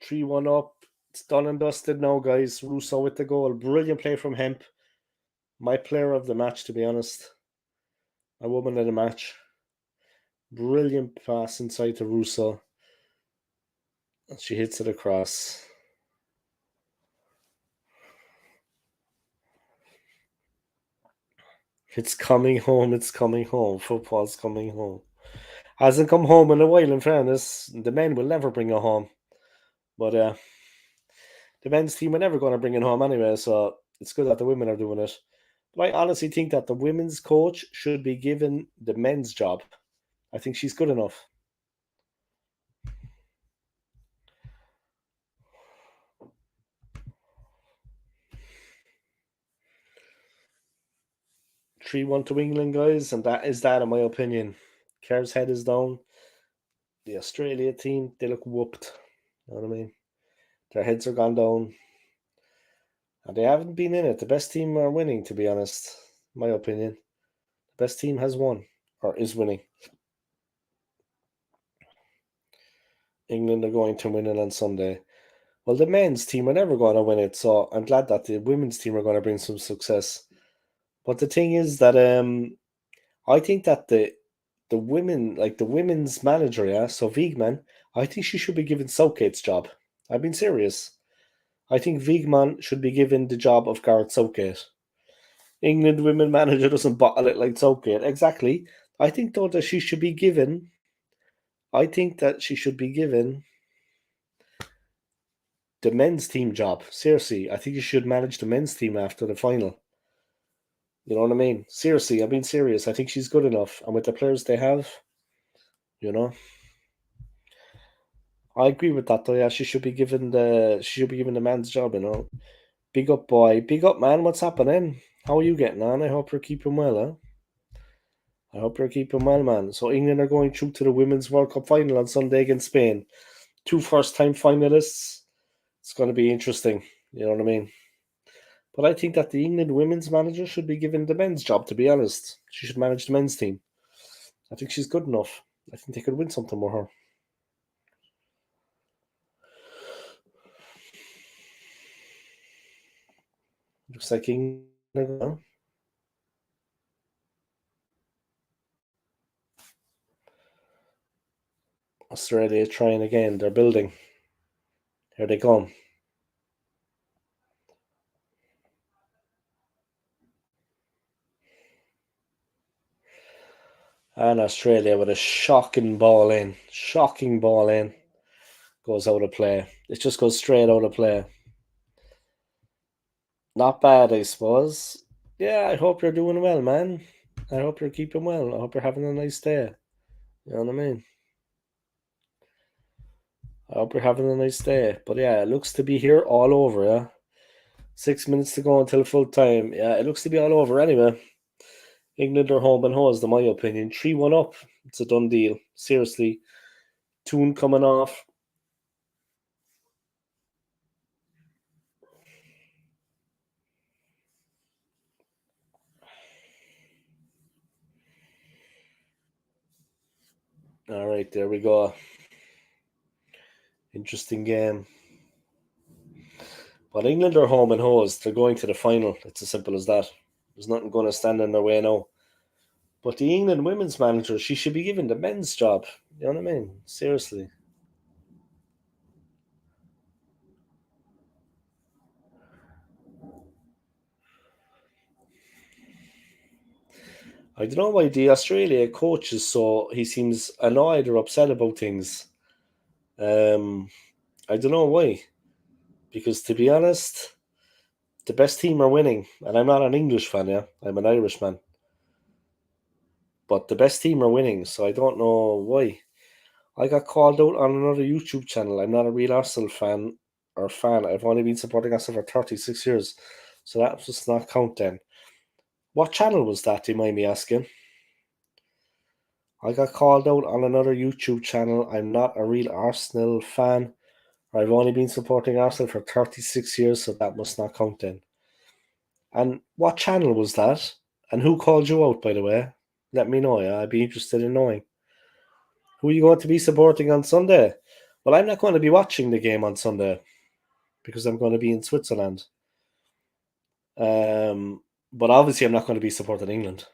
3-1 up. It's done and dusted now, guys. Russo with the goal. Brilliant play from Hemp. My player of the match, to be honest. My woman of the match. Brilliant pass inside to Russo. And she hits it across. It's coming home. It's coming home. Football's coming home. Hasn't come home in a while, in fairness. The men will never bring it home. But the men's team are never going to bring it home anyway, so it's good that the women are doing it. But I honestly think that the women's coach should be given the men's job. I think she's good enough. 3-1 to England, guys, and that is that, in my opinion. Kerr's head is down. The Australia team, they look whooped. You know what I mean? Their heads are gone down. And they haven't been in it. The best team are winning, to be honest. My opinion. The best team has won, or is winning. England are going to win it on Sunday. Well, the men's team are never going to win it, so I'm glad that the women's team are going to bring some success. But the thing is that I think that the women, like the women's manager, yeah, so Wiegman, I think she should be given Southgate's job. I've been serious. I think Wiegman should be given the job of Gareth Southgate. England women manager doesn't bottle it like Southgate. Exactly. I think though that she should be given. I think that she should be given the men's team job. Seriously, I think you should manage the men's team after the final. You know what I mean? Seriously, I'm being serious. I think she's good enough, and with the players they have, you know, I agree with that. Though, yeah, she should be given the man's job. You know, big up, boy, big up, man. What's happening? How are you getting on? I hope you're keeping well, huh? I hope you're keeping well, man. So England are going through to the Women's World Cup final on Sunday against Spain. 2 first-time finalists. It's going to be interesting. You know what I mean? But I think that the England women's manager should be given the men's job, to be honest. She should manage the men's team. I think she's good enough. I think they could win something with her. Looks like England. Australia trying again. They're building. Here they come. And Australia with a shocking ball in. Shocking ball in. Goes out of play. It just goes straight out of play. Not bad, I suppose. Yeah, I hope you're doing well, man. I hope you're keeping well. I hope you're having a nice day. You know what I mean? I hope you're having a nice day. But yeah, it looks to be here all over, yeah. 6 minutes to go until full time. Yeah, it looks to be all over anyway. England are home and hosed, in my opinion. 3-1 up. It's a done deal. Seriously. Tune coming off. All right, there we go. Interesting game. But England are home and hosed. They're going to the final. It's as simple as that. There's nothing going to stand in their way now. But the England women's manager, she should be given the men's job. You know what I mean? Seriously. I don't know why the Australia coach is so he seems annoyed or upset about things. I don't know why. Because to be honest, the best team are winning. And I'm not an English fan, yeah. I'm an Irishman. But the best team are winning, so I don't know why. I got called out on another YouTube channel. I'm not a real Arsenal fan or fan. I've only been supporting Arsenal for 36 years. So that does not count then. What channel was that, do you mind me asking? I got called out on another YouTube channel. I'm not a real Arsenal fan. I've only been supporting Arsenal for 36 years, so that must not count then. And what channel was that? And who called you out, by the way? Let me know, yeah. I'd be interested in knowing. Who are you going to be supporting on Sunday? Well, I'm not going to be watching the game on Sunday because I'm going to be in Switzerland. But obviously, I'm not going to be supporting England.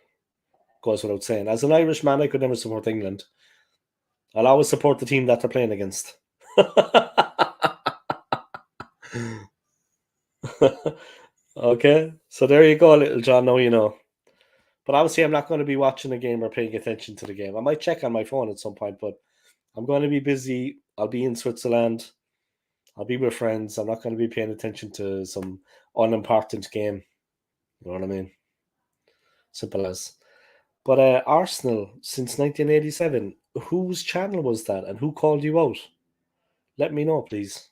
Goes without saying. As an Irish man, I could never support England. I'll always support the team that they're playing against. Okay, so there you go, little John. Now you know. But obviously, I'm not going to be watching the game or paying attention to the game. I might check on my phone at some point, but I'm going to be busy. I'll be in Switzerland. I'll be with friends. I'm not going to be paying attention to some unimportant game. You know what I mean? Simple as. But Arsenal since 1987. Whose channel was that, and who called you out? Let me know, please.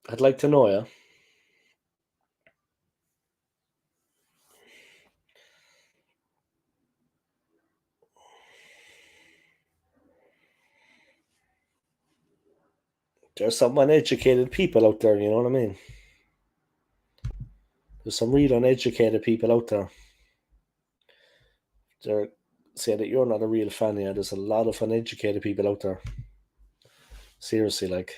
I'd like to know, yeah. There's some uneducated people out there, you know what I mean? There's some real uneducated people out there. They're saying that you're not a real fan, yeah. There's a lot of uneducated people out there. Seriously, like.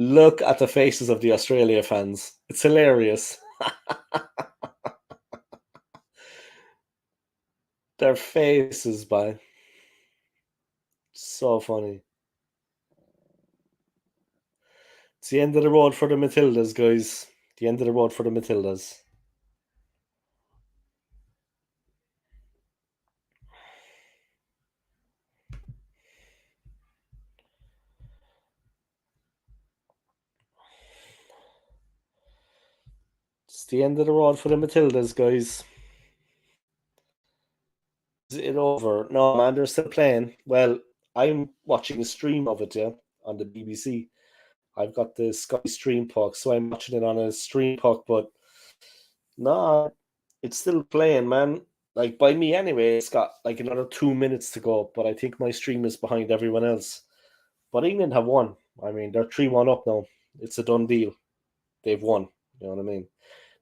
Look at the faces of the Australia fans. It's hilarious. Their faces, by so funny. It's the end of the road for the Matildas, guys. The end of the road for the Matildas. It's the end of the road for the Matildas, guys. Is it over? No, man, they're still playing. Well, I'm watching a stream of it, yeah, on the BBC. I've got the Sky Stream Puck, so I'm watching it on a stream puck, but no, it's still playing, man. Like by me anyway, it's got like another 2 minutes to go, but I think my stream is behind everyone else. But England have won. I mean, they're 3-1 up now. It's a done deal. They've won. You know what I mean?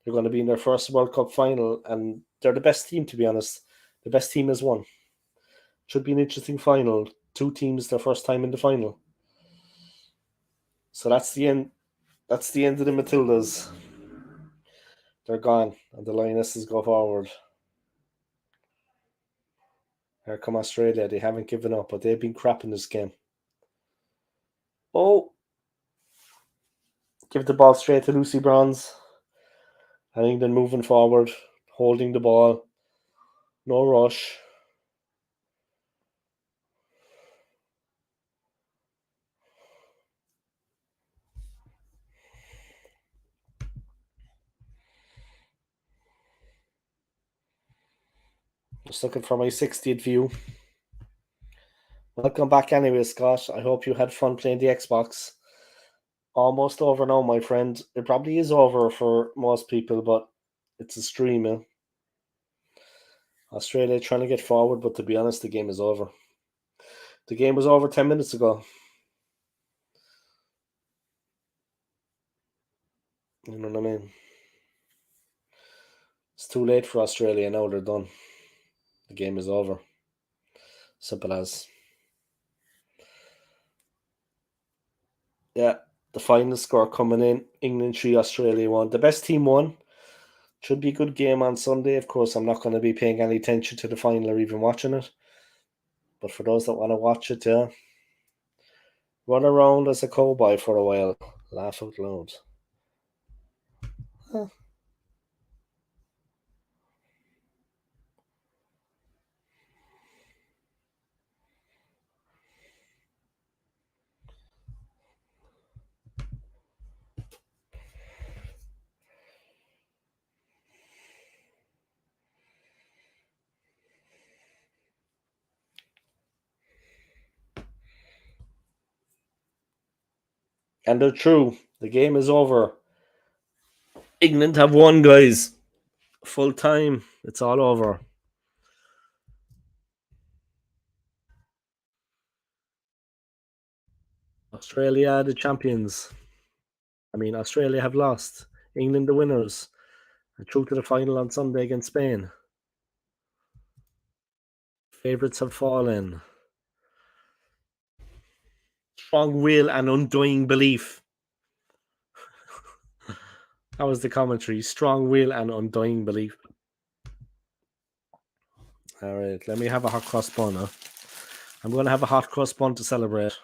They're going to be in their first World Cup final, and they're the best team, to be honest. The best team has won. Should be an interesting final. Two teams their first time in the final. So that's the end. That's the end of the Matildas. They're gone, and the Lionesses go forward. Here come Australia. They haven't given up, but they've been crap in this game. Oh, give the ball straight to Lucy Bronze. And England moving forward, holding the ball. No rush. Just looking for my 60th view. Welcome back anyway, Scott. I hope you had fun playing the Xbox. Almost over now, my friend. It probably is over for most people, but it's a stream. Eh? Australia trying to get forward, but to be honest, the game is over. The game was over 10 minutes ago. You know what I mean? It's too late for Australia now. They're done. The game is over. Simple as. Yeah, the final score coming in: England 3, Australia 1. The best team won. Should be a good game on Sunday. Of course, I'm not going to be paying any attention to the final or even watching it. But for those that want to watch it, yeah, Run around as a cowboy for a while. Laugh out loud. Huh. And they're true. The game is over. England have won, guys. Full time. It's all over. Australia are the champions. I mean, Australia have lost. England the winners. And through to the final on Sunday against Spain. Favourites have fallen. Strong will and undying belief. That was the commentary. Strong will and undying belief. All right, let me have a hot cross bun. Huh? I'm going to have a hot cross bun to celebrate.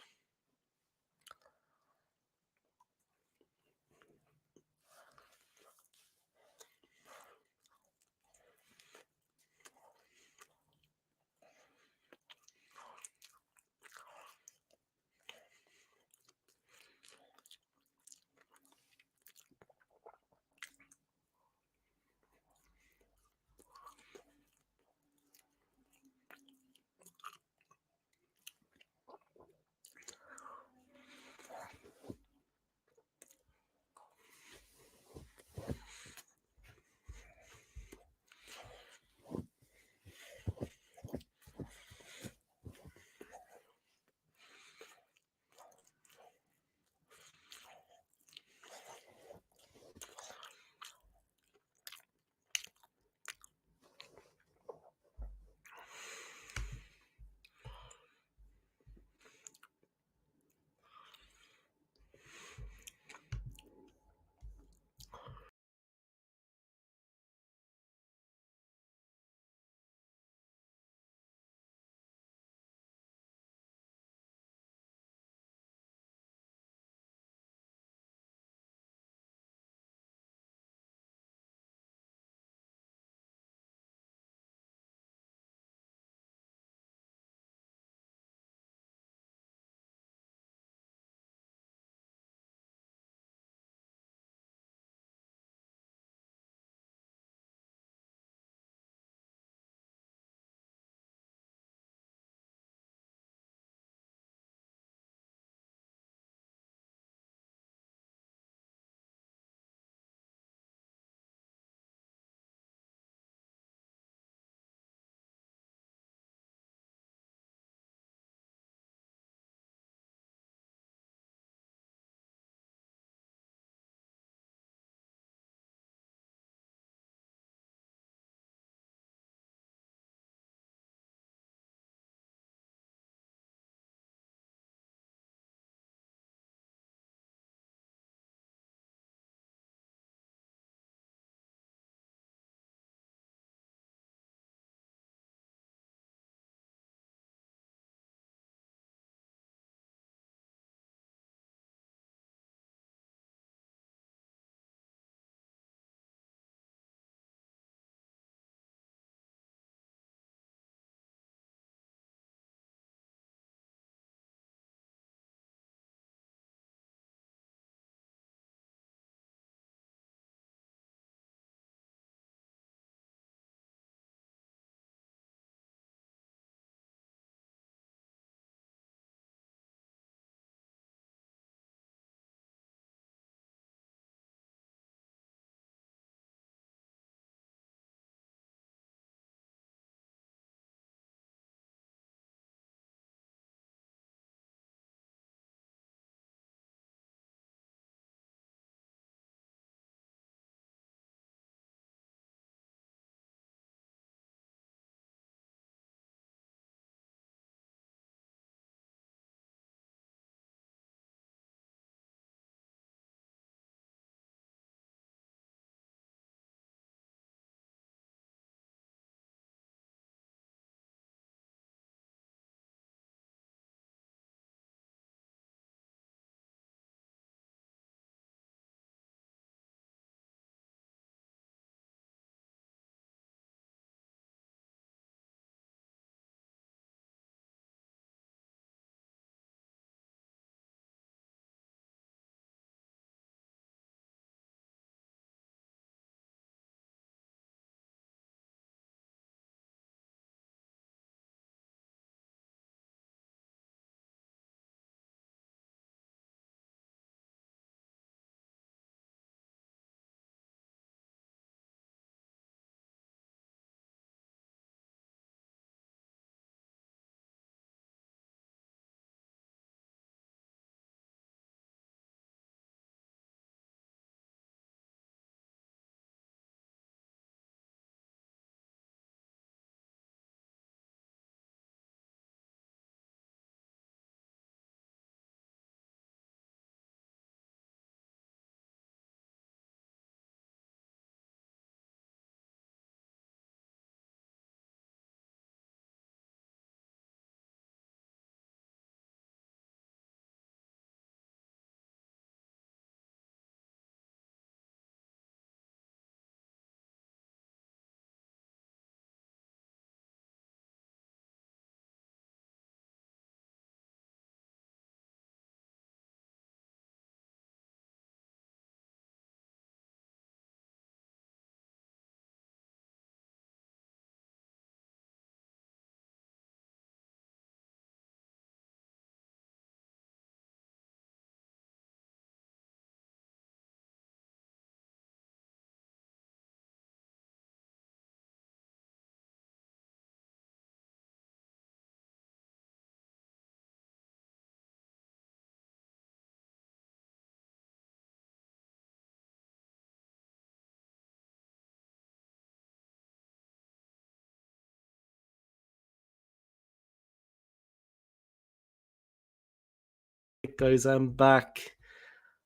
it, guys. I'm back.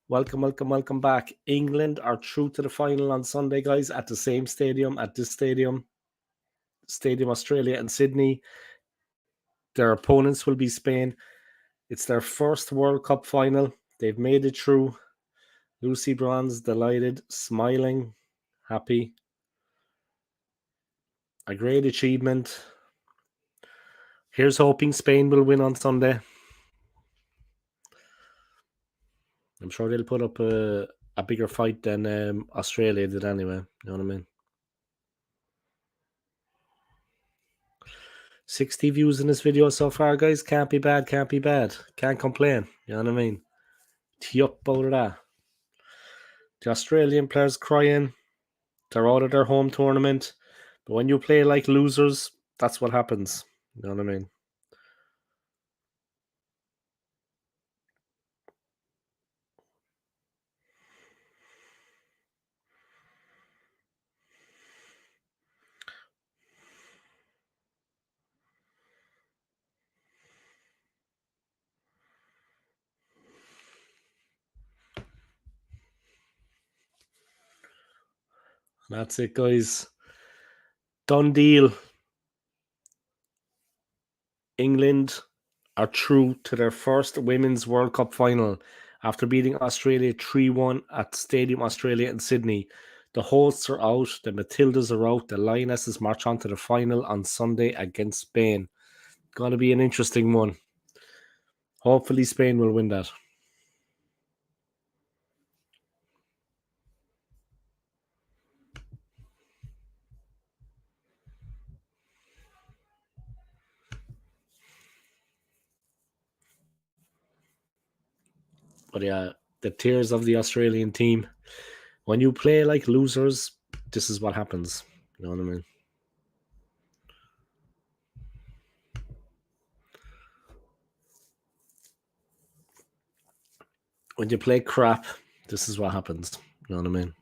Welcome, welcome, welcome back. England are through to the final on Sunday, guys, at the same stadium, at this stadium, Stadium Australia and Sydney. Their opponents will be Spain. It's their first World Cup final. They've made it through. Lucy Bronze, delighted, smiling, happy. A great achievement. Here's hoping Spain will win on Sunday. I'm sure they'll put up a bigger fight than Australia did anyway. You know what I mean? 60 views in this video so far, guys. Can't be bad, can't be bad. Can't complain. You know what I mean? Tee up about that. The Australian players crying. They're out of their home tournament. But when you play like losers, that's what happens. You know what I mean? That's it, guys. Done deal. England are through to their first Women's World Cup final after beating Australia 3-1 at Stadium Australia in Sydney. The hosts are out, the Matildas are out, the Lionesses march on to the final on Sunday against Spain. Going to be an interesting one. Hopefully Spain will win that. But yeah, the tears of the Australian team. When you play like losers, this is what happens. You know what I mean? When you play crap, this is what happens. You know what I mean?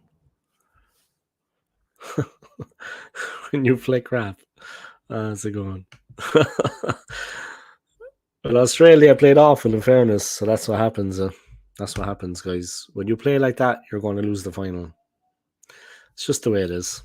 When you play crap. How's it going? Well, Australia played awful, in fairness, so that's what happens. That's what happens, guys. When you play like that, you're going to lose the final. It's just the way it is.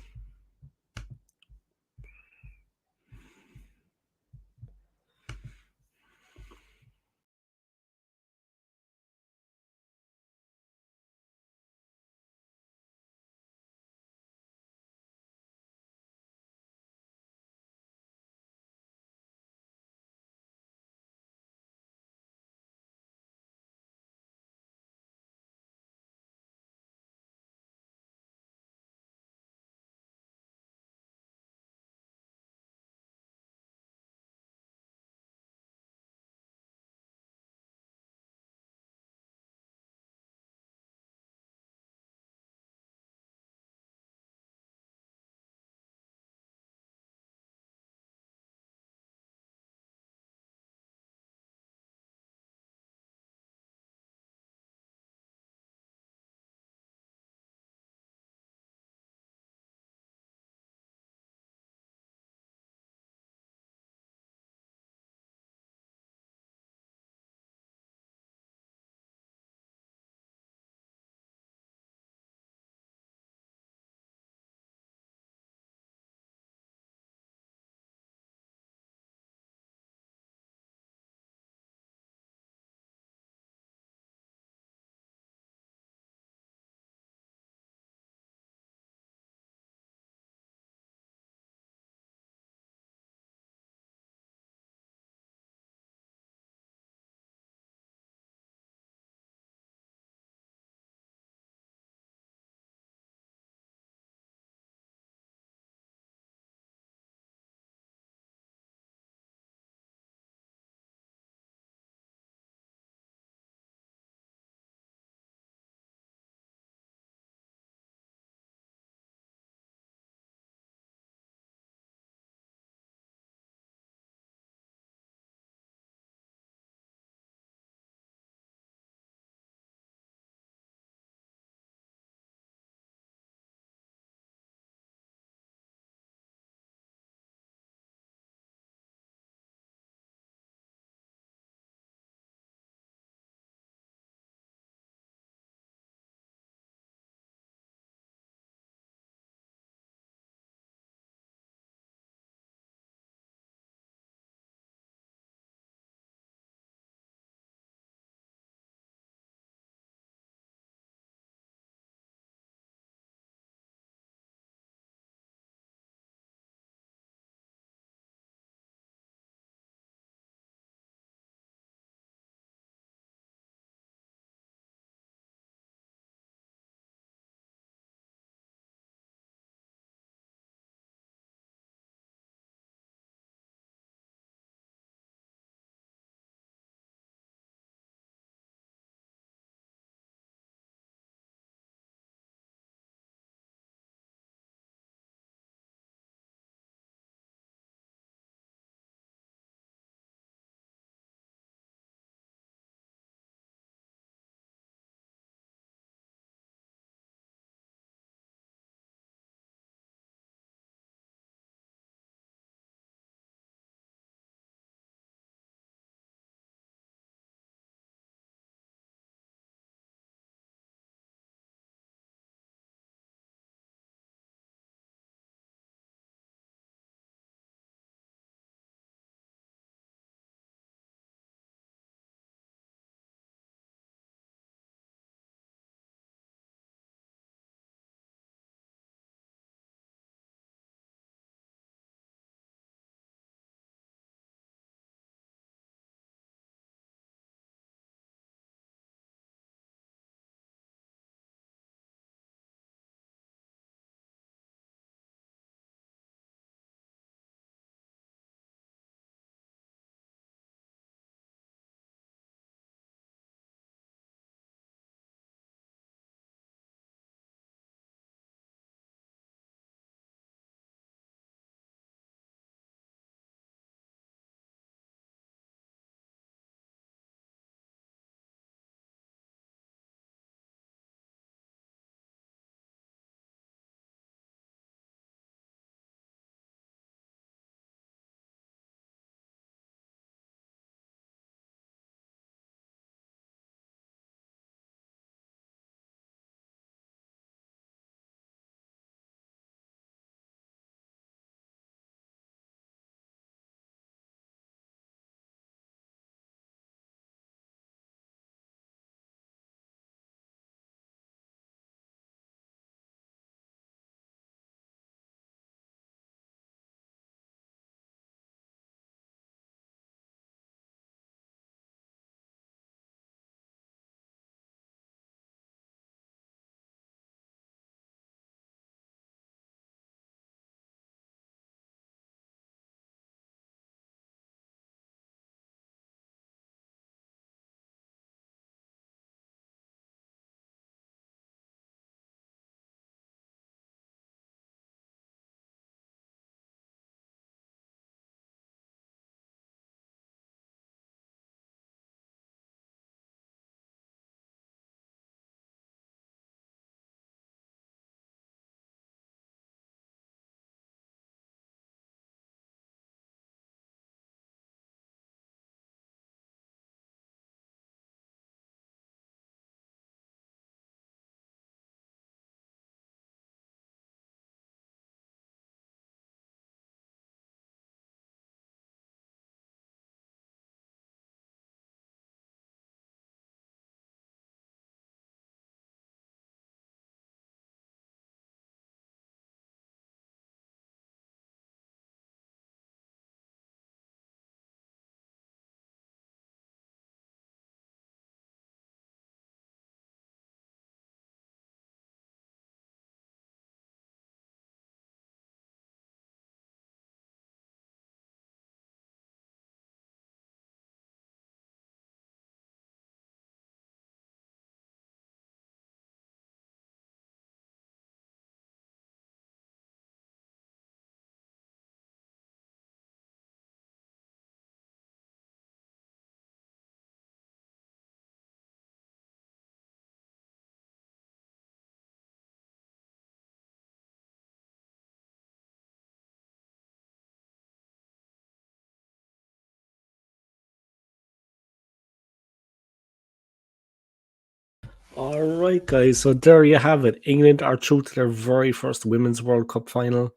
All right, guys. So there you have it. England are through to their very first Women's World Cup final.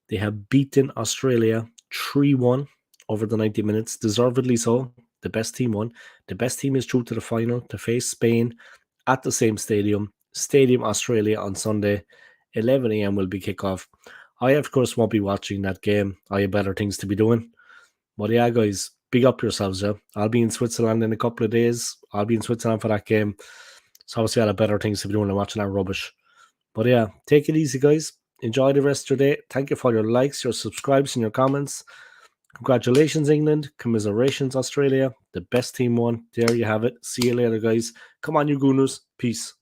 They have beaten Australia 3-1 over the 90 minutes, deservedly so. The best team won. The best team is through to the final to face Spain at the same stadium, Stadium Australia, on Sunday. 11 a.m. will be kickoff. I, of course, won't be watching that game. I have better things to be doing. But yeah, guys, big up yourselves. Yeah? I'll be in Switzerland in a couple of days. I'll be in Switzerland for that game. So obviously, I'll have better things to be doing than watching that rubbish. But yeah, take it easy, guys. Enjoy the rest of your day. Thank you for your likes, your subscribes, and your comments. Congratulations, England. Commiserations, Australia. The best team won. There you have it. See you later, guys. Come on, you Gooners. Peace.